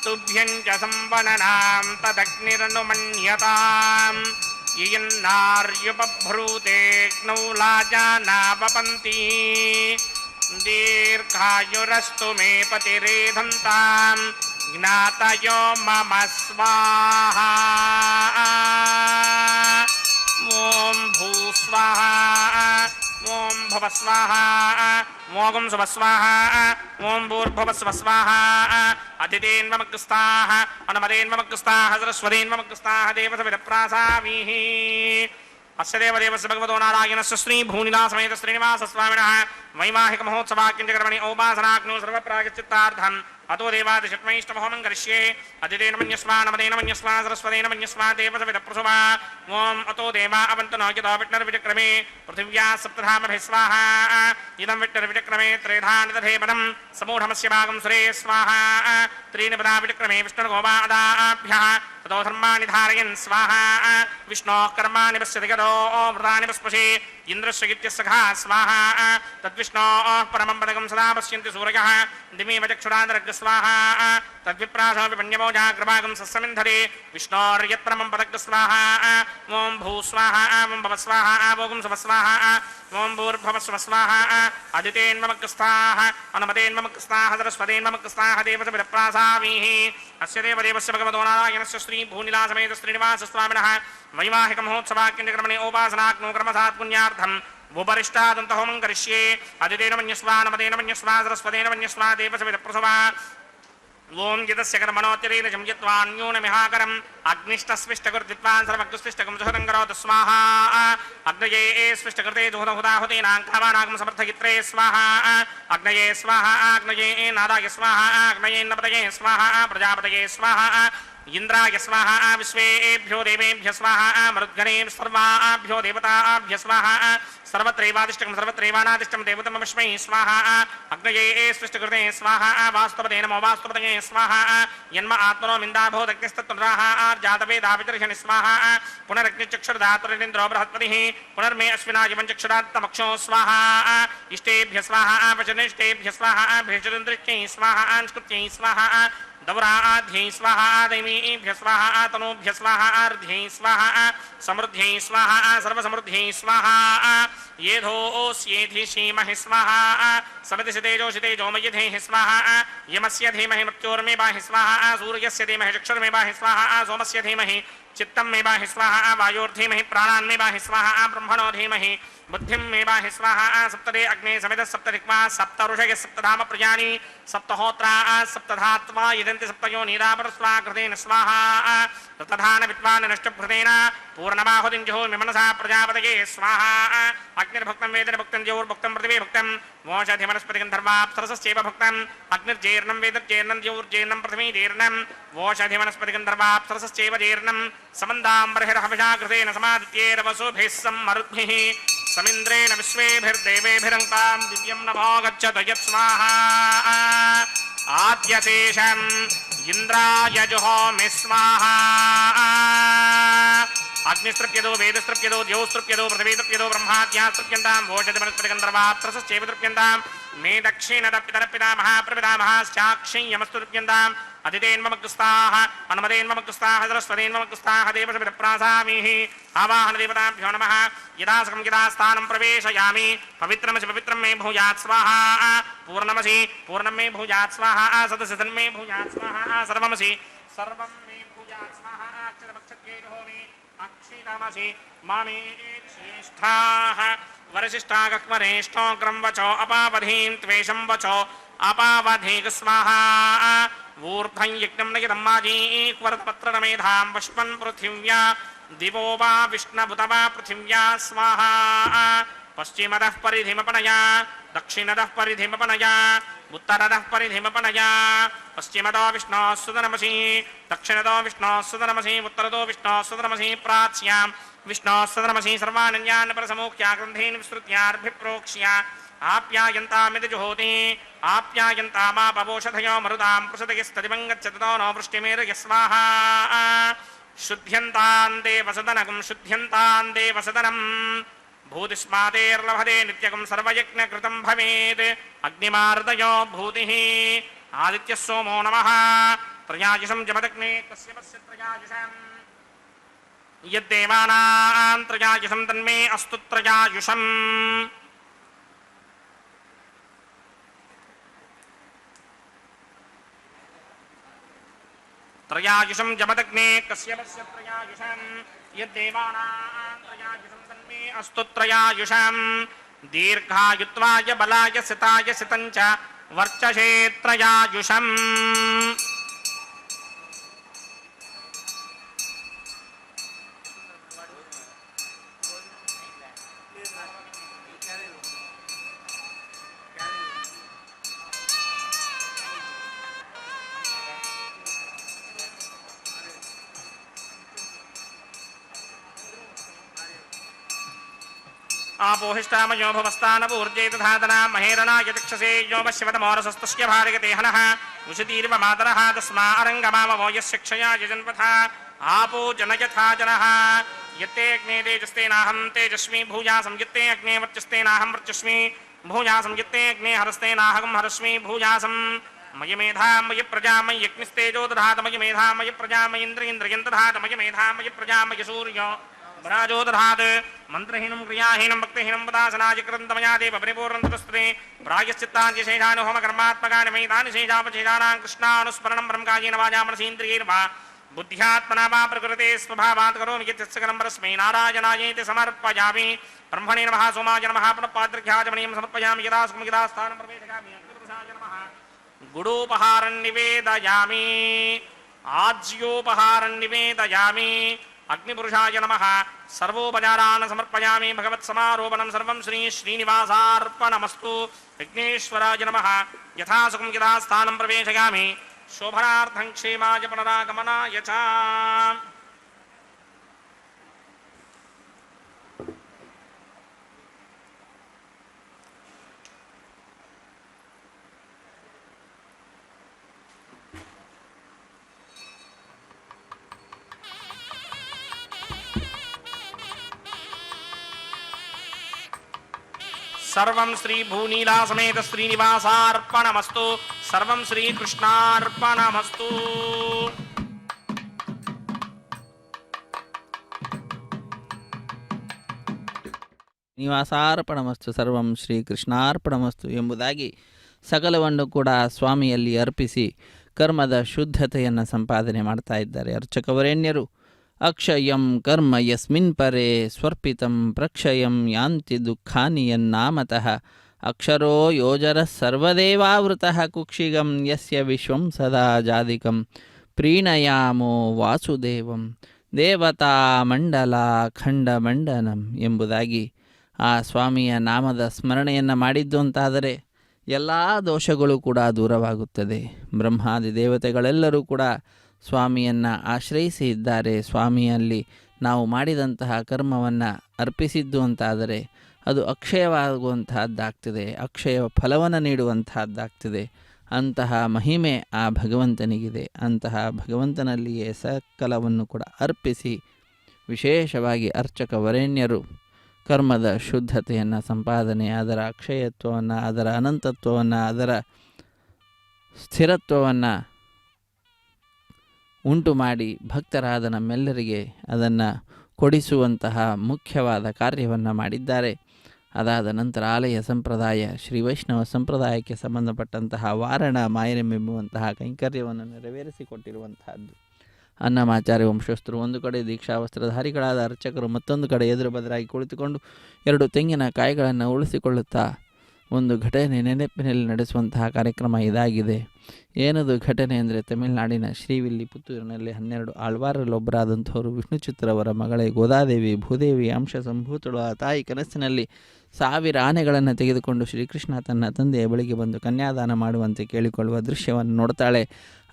తుభ్యం చ సంవననాం తదగ్నిరనుమన్యతాం యయన్నార్యుపభ్రూతేగ్నౌ లాజానాపపంతి దీర్ఘాయురస్తు మే పతిరేధంతాం జ్ఞాతయో మమ స్వాహా. ఓం భూస్వాహా ఓం భువస్వాహా ఓం శుభస్వాహా ఓం భూర్భువస్వస్వాహా అతిథేన్వమగ్రస్థాః అనుమదేన్వమగ్రస్థాః సరస్వతేన్వమగ్రస్థాః దేవసవిధప్రాసామీః అస్య దేవదేవస్య భగవతో నారాయణస్య శ్రీభూనిలాసమేత శ్రీనివాసస్వామినः వైవాహిక మహోత్సవాక్యంచకర్మణి ఔపాసనాగ్నో సర్వప్రాగచిత్తార్థం అతో దేవాదిశత్మైష్టమహోమం కరిష్యే అదితేన మన్యస్వ నమదేన మన్యస్వ సరస్వతేన మన్యస్వ దేవసవిధప్రసుమా. ఓం అతో దేవా అవంతు నోయతో విష్ణుర్విచక్రమే పృథివ్యా సప్తధామభిः స్వాహా. ఇదం విష్ణుర్విచక్రమే త్రేధా నిదధేపదం సమూఢమస్య భాగం సురే స్వాహా. త్రీణి పదా విచక్రమే విష్ణుర్గోపాదాభ్యः ततो धर्माणि धारयन् स्वाहा विष्णोः कर्माणि पश्यति गतो व्रतानि पस्पशे इन्द्रस्य गित्यस्सखा स्वाहा तद्विष्णोः परमं पदकं सदा पश्यन्ति सूरयः दिमेव चक्षुरादरग् स्वाहा तद्विप्रासोऽपि पण्यमोजाग्रभागं सस्समिन्धरे विष्णोर्यत्परमं पदग् स्वाहा ॐ भूस्वाहा ॐ भवस्वाहा ॐ सुवस्वाहा ॐ भूर्भवस्वस्वाहा अदितेन्ममग्रस्ताः अनुमतेन्ममग्रस्ताः सरस्वतेन्ममग्रस्ताः देवसविधप्रासामीः अस्य देवदेवस्य भगवतो नारायणस्य श्रीभूनिलासमेत श्रीनिवासस्वामिनः वैवाहिक महोत्सवाक्यक्रमणे उपासनाग्नो कर्मसात् पुण्यार्थं उपरिष्टादन्तहोमं करिष्ये अदितेन मन्यस्वा नमदेन मन्यस्वा सरस्वतेन मन्यस्वा देवसवितप्रसवा ओम यदस्य कर्मणोत्तरेण यत्वान्यूनमिहाकरम् अग्निष्टस्विष्टकृद्विद्वान् सर्वग्निस्विष्टकं सुहृदं करोतु स्वाहा अग्नये स्विष्टकृते जुहुदहुदाहुतेनां कामानागं समर्थयित्रे स्वाहा अग्नये स्वाहा अग्नये नादाय स्वाहा अग्नये नपतये स्वाहा प्रजापतये स्वाहा इंद्राय स्वाहा विश्वेभ्यो देवेभ्य स्वाहा मरुद्गणे सर्वाभ्यो देवताभ्य स्वाहा सर्वत्रैवादिष्टं सर्वत्रैवानादिष्टं देवतमविष्मै स्वाहा अग्नये स्विष्टकृते स्वाहा वास्तवते नमो वास्तवतये स्वाहा यन्म आत्मनो मिन्दाभूतग्निस्तत्पुनराः जातवेदावितर्षणि स्वाहा पुनरग्निचक्षुर्धातुरिन्द्रो बृहस्पतिः पुनर्मे अश्विना यवञ्चक्षुरात्तमक्षो स्वाहा इष्टेभ्य स्वाहा वचनिष्टेभ्य स्वाहा भेषुरिन्द्रिष्टै स्वाहा अंस्कृत्यै स्वाहा दौराध्यै स्वाहा दैवीभ्य स्वाहा तनूभ्य स्वाहा अर्ध्यै स्वाहा समृद्ध्यै स्वाहा सर्वसमृद्ध्यै स्वाहा येधोऽस्येधि श्रीमहि स्वाहा समितिशितेजोषितेजो मयिधेः स्वाहा यमस्य धीमहि मृत्योर्मे बाहि स्वाहा सूर्यस्य धीमहि चक्षुर्मे बाहि स्वाहा सोमस्य धीमहि चित्तं मे बाहि स्वाहा वायोर्धीमहि प्राणान् मे बाहि स्वाहा ब्रह्मणो धीमहि बुद्धिं मे बाहि स्वाहा सप्तदे अग्ने समितः सप्तदिक्मा सप्तऋषयः सप्तधाम प्रजानि सप्तहोत्रा सप्तधात्वा यदन्ति सप्तयो नीरापरस्वाकृतेन स्वाहा ततधान विद्वान् नष्टभृतेन पूर्णमाहुतिं जुहोमि मनसा प्रजापतये स्वाहा अग्निर्भुक्तं वेदनिर्भुक्तं द्यौर्भुक्तं पृथिवी भुक्तं वोषधिवनस्पतिगन्धर्वाप्सरसश्चैव भुक्तम् अग्निर्जीर्णं वेदर्जीर्णं द्यौर्जीर्णं पृथिवी जीर्णं वोषधिवनस्पतिगन्धर्वाप्सरसश्चैव जीर्णं समन्दाम्बर्हिर्हविषा कृतेन समादित्यैरवसुभिः सम्मरुद्भिः समिन्द्रेण विश्वेभिर्देवेभिरङ्कां दिव्यं नभो गच्छतु यत्स्वाहा आद्यशेषम् इन्द्राय जुहोमि स्वाहा अग्निस्तृप्यदो वेदस्तृप्यदो द्यौस्तृप्यदो पृथिवीतृप्यदो ब्रह्माद्यास्तृप्यन्तां वोषधिवनस्पतिगन्धर्वाप्सरसश्चैव तृप्यन्तां मे दक्षिणतपितरपिता महाप्रपितामहाश्चाक्षय्यमस्तु तृप्यन्ताम् अदितेन्ममग्रस्ताः अनुमतेन्ममग्रस्ताः सरस्वतेन्ममग्रस्ताः देवसमितप्रासामीः आवाहनदेवताभ्यो नमः यदा सकं यदा स्थानं प्रवेशयामि पवित्रमसि पवित्रं मे भूयात् स्वाहा पूर्णमसि पूर्णं मे भूयात् स्वाहा सदसदन् मे भूयात् स्वाहा सर्वमसि सर्वं मे भूयात् स्वाहा अक्षरमक्षत्यै जुहोमि अक्षितमसि मामे श्रेष्ठाः वरसिष्ठागक्मरेष्ठोऽग्रं वचो अपावधीं त्वेषं वचो अपावधीक स्वाहा ऊर्ध्वं यज्ञं नयनं माजीक्वरतपत्रमेधां पुष्पन् पृथिव्या दिवो वा विष्णुभुत वा पृथिव्या स्वाहा पश्चिमतः परिधिमपनया दक्षिणतः परिधिमपनया उत्तरतः परिधिमपनया पश्चिमतो विष्णोः सुतनमसि दक्षिणतो विष्णोः सुतनमसि उत्तरतो विष्णोः सुतनमसि प्राच्यां विष्णोः सुतनमसि सर्वानन्यान् परसमोक्ष्या ग्रन्थीन् विस्तृत्यार्भिप्रोक्ष्य आप्यायन्तामिति जुहोति आप्यायन्तामापवोषधयो मरुतां पृषदयस्तदिवङ्गच्छततो नो वृष्टिमेरय स्वाहा शुद्ध्यन्तां देवसदनकं शुद्ध्यन्तां देवसदनम् भूतिस्मातेर्लभते नित्यकं सर्वयज्ञकृतं भवेत् अग्निमार्दयो भूतिः आदित्यः सोमो नमः त्रयायुषं जमदग्ने कस्यपस्य त्रयायुषम् यद्देवानां त्रयायुषं तन्मे अस्तु त्रयायुषम् त्रयायुषं जमदग्ने कस्यपस्य त्रयायुषम् यद्देवानां त्रयायुषं तन्मे अस्तु त्रयायुषम् दीर्घायुत्वाय बलाय सिताय सितञ्च वर्चसे त्रयायुषम् आपोहिष्टामयो भवस्तानपूर्जै तथातना महेरणाय चक्षसे यो वश्यवतमोरसस्तस्य भार्यते हनः उषतीर्व मातरः तस्मा अरङ्गमावो यस्य क्षया यजन्पथा आपो जनयथा जनः यत्ते अग्ने तेजस्तेनाहं तेजस्मि भूयासं यत्ते अग्ने वर्चस्तेनाहं वर्चस्मि भूयासं यत्ते अग्ने हरस्तेनाहं हरस्मि भूयासं मयि मेधा मयि प्रजा मयि यज्ञस्तेजो दधात मयि मेधा मयि प्रजा मयि इन्द्रियं दधात मयि मेधा मयि प्रजा मयि सूर्यो राजो दधात् मंत्रहीनं क्रियाहीनं भक्तिहीनं पदासनाय कृतमया देव परिपूर्णं तपस्ते प्रायश्चित्तानि शेषानि होमकर्मात्मकानि मयितानि शेषापशेषानां कृष्णानुस्मरणं ब्रह्मकायेन वाचा मनसेन्द्रियैर्वा बुद्ध्यात्मना वा प्रकृते स्वभावात् करोमि यत् सकलं परस्मै नारायणायेति समर्पयामि ब्रह्मणे नमः सोमाय नमः पुनः पात्रघ्याजमनीयं समर्पयामि यदा सुखं यदा स्थानं प्रवेशयामि अग्निपुरुषाय नमः गुडोपहारं निवेदयामि आज्योपहारं निवेदयामि अग्निपुरुषाय नमः सर्वोपचारान् समर्पयामि भगवत्समारोपणं सर्वं श्री श्रीनिवासार्पणमस्तु विघ्नेश्वराय नमः यथा सुखं यथा स्थानं प्रवेशयामि शोभनार्थं क्षेमाय पुनरागमनाय च सर्वं श्री भूनीला समेत श्रीनिवासार्पणमस्तु सर्वं श्रीकृष्णार्पणमस्तु ನಿವಾಸಾರ್ಪಣಮಸ್ತು ಸರ್ವಂ ಶ್ರೀಕೃಷ್ಣಾರ್ಪಣಮಸ್ತು ಎಂಬುದಾಗಿ ಸಕಲವನ್ನು ಕೂಡ ಸ್ವಾಮಿಯಲ್ಲಿ ಅರ್ಪಿಸಿ ಕರ್ಮದ ಶುದ್ಧತೆಯನ್ನು ಸಂಪಾದನೆ ಮಾಡ್ತಾ ಇದ್ದಾರೆ ಅರ್ಚಕವರೇಣ್ಯರು. ಅಕ್ಷಯಂ ಕರ್ಮ ಯಸ್ಮಿನ್ ಪರೇ ಸ್ವರ್ಪಿತಂ ಪ್ರಕ್ಷಯಂ ಯಾಂತಿ ದುಃಖಾನಿ ಯನ್ನಾಮತಃ ಅಕ್ಷರೋ ಯೋಜರ ಸರ್ವದೇವಾವೃತಃ ಕುಕ್ಷಿಗಂ ಯಸ್ಯ ವಿಶ್ವಂ ಸದಾ ಜಾದಿಕಂ ಪ್ರೀಣಯಾಮೋ ವಾಸುದೇವಂ ದೇವತಾ ಮಂಡಲ ಖಂಡಮಂಡನಂ ಎಂಬುದಾಗಿ ಆ ಸ್ವಾಮಿಯ ನಾಮದ ಸ್ಮರಣೆಯನ್ನು ಮಾಡಿದ್ದು ಅಂತಾದರೆ ಎಲ್ಲ ದೋಷಗಳು ಕೂಡ ದೂರವಾಗುತ್ತದೆ. ಬ್ರಹ್ಮಾದಿ ದೇವತೆಗಳೆಲ್ಲರೂ ಕೂಡ ಸ್ವಾಮಿಯನ್ನು ಆಶ್ರಯಿಸಿ ಇದ್ದಾರೆ. ಸ್ವಾಮಿಯಲ್ಲಿ ನಾವು ಮಾಡಿದಂತಹ ಕರ್ಮವನ್ನು ಅರ್ಪಿಸಿದ್ದು ಅಂತಾದರೆ ಅದು ಅಕ್ಷಯವಾಗುವಂತಹದ್ದಾಗ್ತದೆ, ಅಕ್ಷಯ ಫಲವನ್ನು ನೀಡುವಂತಹದ್ದಾಗ್ತದೆ. ಅಂತಹ ಮಹಿಮೆ ಆ ಭಗವಂತನಿಗಿದೆ. ಅಂತಹ ಭಗವಂತನಲ್ಲಿಯೇ ಸಕಲವನ್ನು ಕೂಡ ಅರ್ಪಿಸಿ ವಿಶೇಷವಾಗಿ ಅರ್ಚಕ ವರೇಣ್ಯರು ಕರ್ಮದ ಶುದ್ಧತೆಯನ್ನು ಸಂಪಾದನೆ, ಅದರ ಅಕ್ಷಯತ್ವವನ್ನು, ಅದರ ಅನಂತತ್ವವನ್ನು, ಅದರ ಸ್ಥಿರತ್ವವನ್ನು ಉಂಟು ಮಾಡಿ ಭಕ್ತರಾದ ನಮ್ಮೆಲ್ಲರಿಗೆ ಅದನ್ನು ಕೊಡಿಸುವಂತಹ ಮುಖ್ಯವಾದ ಕಾರ್ಯವನ್ನು ಮಾಡಿದ್ದಾರೆ. ಅದಾದ ನಂತರ ಆಲಯ ಸಂಪ್ರದಾಯ ಶ್ರೀ ವೈಷ್ಣವ ಸಂಪ್ರದಾಯಕ್ಕೆ ಸಂಬಂಧಪಟ್ಟಂತಹ ವಾರಣ ಮಾಯನೆಂಬುವಂತಹ ಕೈಂಕರ್ಯವನ್ನು ನೆರವೇರಿಸಿಕೊಟ್ಟಿರುವಂತಹದ್ದು. ಅನ್ನಮಾಚಾರ್ಯ ವಂಶಸ್ಥರು ಒಂದು ಕಡೆ, ದೀಕ್ಷಾವಸ್ತ್ರಧಾರಿಗಳಾದ ಅರ್ಚಕರು ಮತ್ತೊಂದು ಕಡೆ ಎದುರು ಬದಲಾಗಿ ಕುಳಿತುಕೊಂಡು 2 ತೆಂಗಿನ ಕಾಯಿಗಳನ್ನು ಉಳಿಸಿಕೊಳ್ಳುತ್ತಾ ಒಂದು ಘಟನೆ ನೆನಪಿನಲ್ಲಿ ನಡೆಸುವಂತಹ ಕಾರ್ಯಕ್ರಮ ಇದಾಗಿದೆ. ಏನದು ಘಟನೆ ಅಂದರೆ, ತಮಿಳುನಾಡಿನ ಶ್ರೀವಿಲ್ಲಿಪುತ್ತೂರಿನಲ್ಲಿ 12 ಆಳ್ವಾರರಲ್ಲೊಬ್ಬರಾದಂಥವರು ವಿಷ್ಣುಚಿತ್ರವರ ಮಗಳೇ ಗೋದಾದೇವಿ ಭೂದೇವಿ ಅಂಶ ಸಂಭೂತಳು ಆ ತಾಯಿ ಕನಸಿನಲ್ಲಿ 1000 ಆನೆಗಳನ್ನು ತೆಗೆದುಕೊಂಡು ಶ್ರೀಕೃಷ್ಣ ತನ್ನ ತಂದೆಯ ಬಳಿಗೆ ಬಂದು ಕನ್ಯಾದಾನ ಮಾಡುವಂತೆ ಕೇಳಿಕೊಳ್ಳುವ ದೃಶ್ಯವನ್ನು ನೋಡ್ತಾಳೆ.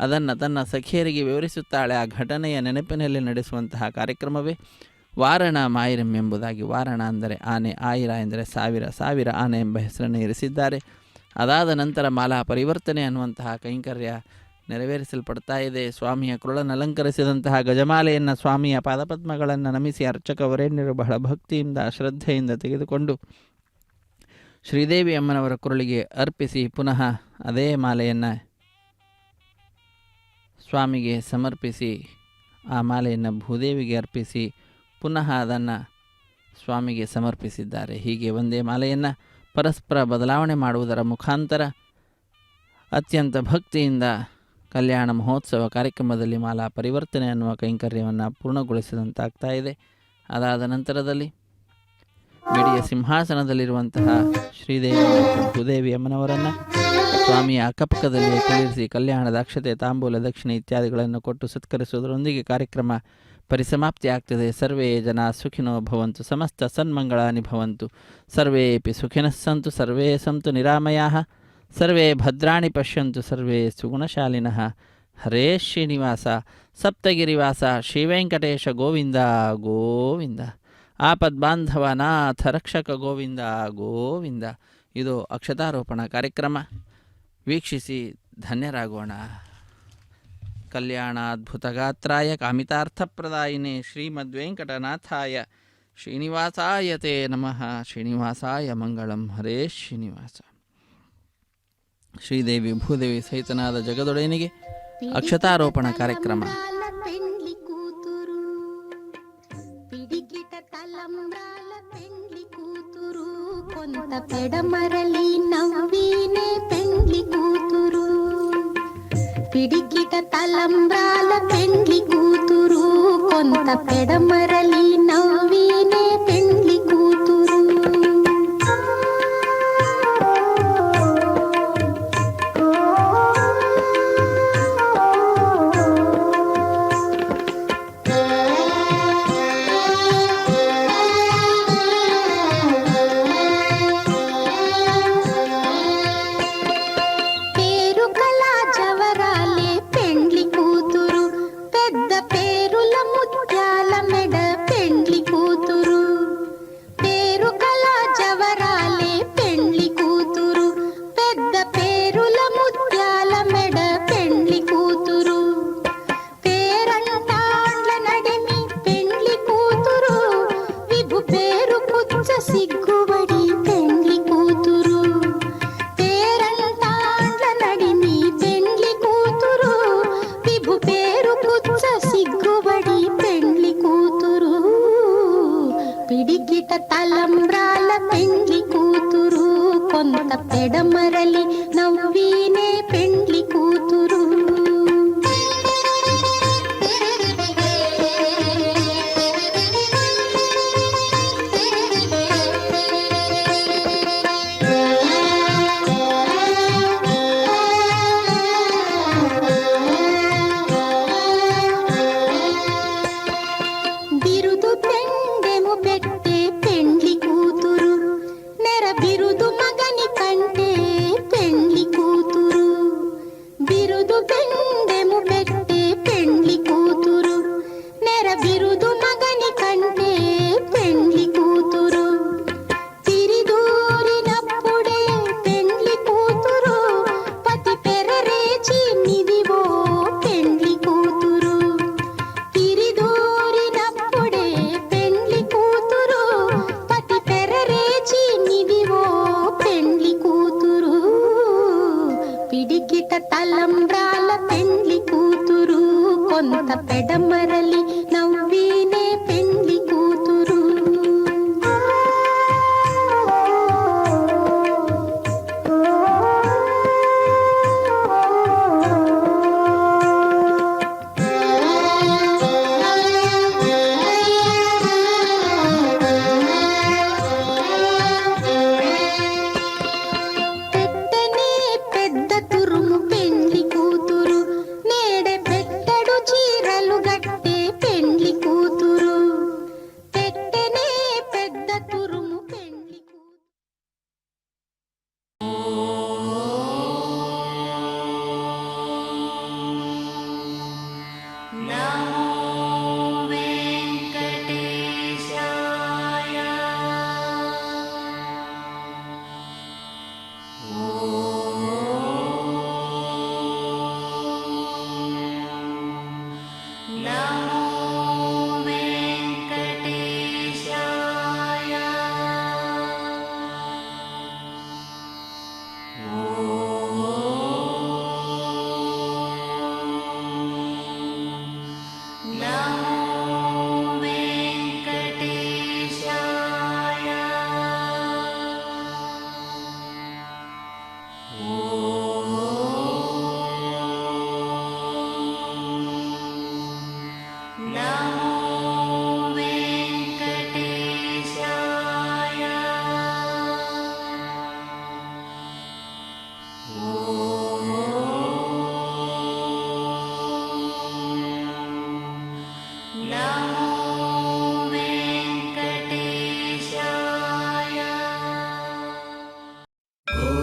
ಅದನ್ನು ತನ್ನ ಸಖಿಯರಿಗೆ ವಿವರಿಸುತ್ತಾಳೆ. ಆ ಘಟನೆಯ ನೆನಪಿನಲ್ಲಿ ನಡೆಸುವಂತಹ ಕಾರ್ಯಕ್ರಮವೇ ವಾರಣ ಮಾಯಿರಂ ಎಂಬುದಾಗಿ. ವಾರಣ ಅಂದರೆ ಆನೆ, ಆಯಿರ ಎಂದರೆ 1000 ಆನೆ ಎಂಬ ಹೆಸರನ್ನು ಇರಿಸಿದ್ದಾರೆ. ಅದಾದ ನಂತರ ಮಾಲಾ ಪರಿವರ್ತನೆ ಅನ್ನುವಂತಹ ಕೈಂಕರ್ಯ ನೆರವೇರಿಸಲ್ಪಡ್ತಾ ಇದೆ. ಸ್ವಾಮಿಯ ಕುರುಳನ್ನು ಅಲಂಕರಿಸಿದಂತಹ ಗಜಮಾಲೆಯನ್ನು, ಸ್ವಾಮಿಯ ಪಾದಪದ್ಮಗಳನ್ನು ನಮಿಸಿ ಅರ್ಚಕ ವರೇಣ್ಯರು ಬಹಳ ಭಕ್ತಿಯಿಂದ ಶ್ರದ್ಧೆಯಿಂದ ತೆಗೆದುಕೊಂಡು ಶ್ರೀದೇವಿ ಅಮ್ಮನವರ ಕುರುಳಿಗೆ ಅರ್ಪಿಸಿ ಪುನಃ ಅದೇ ಮಾಲೆಯನ್ನು ಸ್ವಾಮಿಗೆ ಸಮರ್ಪಿಸಿ ಆ ಮಾಲೆಯನ್ನು ಭೂದೇವಿಗೆ ಅರ್ಪಿಸಿ ಪುನಃ ಅದನ್ನು ಸ್ವಾಮಿಗೆ ಸಮರ್ಪಿಸಿದ್ದಾರೆ. ಹೀಗೆ ಒಂದೇ ಮಾಲೆಯನ್ನು ಪರಸ್ಪರ ಬದಲಾವಣೆ ಮಾಡುವುದರ ಮುಖಾಂತರ ಅತ್ಯಂತ ಭಕ್ತಿಯಿಂದ ಕಲ್ಯಾಣ ಮಹೋತ್ಸವ ಕಾರ್ಯಕ್ರಮದಲ್ಲಿ ಮಾಲಾ ಪರಿವರ್ತನೆ ಅನ್ನುವ ಕೈಂಕರ್ಯವನ್ನು ಪೂರ್ಣಗೊಳಿಸಿದಂತಾಗ್ತಾ ಇದೆ. ಅದಾದ ನಂತರದಲ್ಲಿ ಮಿಡಿಯ ಸಿಂಹಾಸನದಲ್ಲಿರುವಂತಹ ಶ್ರೀದೇವಿ ಮತ್ತು ಭೂದೇವಿ ಅಮ್ಮನವರನ್ನು ಸ್ವಾಮಿಯ ಅಕ್ಕಪಕ್ಕದಲ್ಲಿ ಕುಳ್ಳಿರಿಸಿ ಕಲ್ಯಾಣದ ಅಕ್ಷತೆ, ತಾಂಬೂಲ, ದಕ್ಷಿಣೆ ಇತ್ಯಾದಿಗಳನ್ನು ಕೊಟ್ಟು ಸತ್ಕರಿಸುವುದರೊಂದಿಗೆ ಕಾರ್ಯಕ್ರಮ ಪರಿಸಮಾಪ್ತಿ ಆಗ್ತದೆ. ಸರ್ವೇ ಜನ ಸುಖಿನೋ ಭವಂತು, ಸಮಸ್ತ ಸನ್ಮಂಗಳಾನಿ ಭವಂತು, ಸರ್ವೇಪಿ ಸುಖಿನಃ ಸಂತು, ಸರ್ವೇ ಸಂತು ನಿರಾಮಯಾಃ, ಸರ್ವೇ ಭದ್ರಾಣಿ ಪಶ್ಯಂತು, ಸರ್ವೇ ಸುಗುಣಶಾಲಿನಃ. ಹರೇ ಶ್ರೀನಿವಾಸ ಸಪ್ತಗಿರಿವಾಸ ಶ್ರೀವೆಂಕಟೇಶ ಗೋವಿಂದ ಗೋವಿಂದ. ಆಪದ್ಬಾಂಧವ ನಾಥ ರಕ್ಷಕ ಗೋವಿಂದ ಗೋವಿಂದ. ಇದು ಅಕ್ಷತಾರೋಪಣ ಕಾರ್ಯಕ್ರಮ. ವೀಕ್ಷಿಸಿ ಧನ್ಯರಾಗೋಣ. ಕಲ್ಯಾಣಾದ್ಭುತಗಾತ್ರಾಯ ಕಾಮಿತಾರ್ಥಪ್ರದಾಯಿನೇ ಶ್ರೀಮದ್ವೆಂಕಟನಾಥಾಯ ಶ್ರೀನಿವಾಸಾಯ ತೇ ನಮಃ. ಶ್ರೀನಿವಾಸಾಯ ಮಂಗಳಂ. ಹರೇ ಶ್ರೀನಿವಾಸ. ಶ್ರೀದೇವಿ ಭೂದೇವಿ ಸಹಿತನಾದ ಜಗದೊಡೆಯನಿಗೆ ಅಕ್ಷತಾರೋಪಣ ಕಾರ್ಯಕ್ರಮ. పెండ్లి కూతురు పిడికిట తలంబ్రాల పెండ్లి కూతురు కొంత పెడమరలి నవ్వినే పెండ్లి కూతురు పిడికిట తలంబ్రాల పెండ్లి కూతురు కొంత పెడమరలి నవ్వినే పెండ్లి కూతురు. పేరు కళా జవరాలే పెండ్లి కూతురు పెద్ద పేరుల ముత్యాల మెడ పెండ్లి కూతురు. పేరు కళా జవరాలే పెండ్లి కూతురు పెద్ద పేరుల ముత్యాల మెడ పెండ్లి కూతురు. పేరంటాండ్ల నడిమి పెండ్లి కూతురు విభు పేరు పుచ్చ సిగ్గుబడి పెండ్లి కూతురు. పేరంటాండ్ల నడిమి పెండ్లి కూతురు విభు పేరు పుచ్చ సిగ్గుబడి పెండ్లి కూతురు. పిడికిట తలంబ్రాల పెండ్లి కూతురు కొంత పెడమరలి నవ్వినే పెండ్లి కూతురు. బిరుదు పెండెము పెట్టే పెండ్లి కూతురు నెర బిరుదు మగని కంటే పెండ్లి కూతురు. బిరుదు పెండెము పెట్టే పెండ్లి కూతురు నెర బిరుదు మగని కంటే పెండ్లి కూతురు. తిరిదూరినప్పుడే పెండ్లి కూతురు పతి పెరరేచి నిదివో పెండ్లి కూతురు. తిరిదూరినప్పుడే పెండ్లి కూతురు పతి పెరరేచి నిదివో పెండ్లి కూతురు. పిడికిట తలంబ్రాల పెండ్లి కూతురు కొంత పెడమరలి నవ్వినే పెండ్లి కూతురు. పెట్టనే పెద్ద తురుము పెండ్లి కూతురు నేడే పెట్టడు చీరలు గట్టే పెండ్లి కూతురు. పెట్టనే పెద్ద తురుము పెండ్లి కూతురు. గోవింద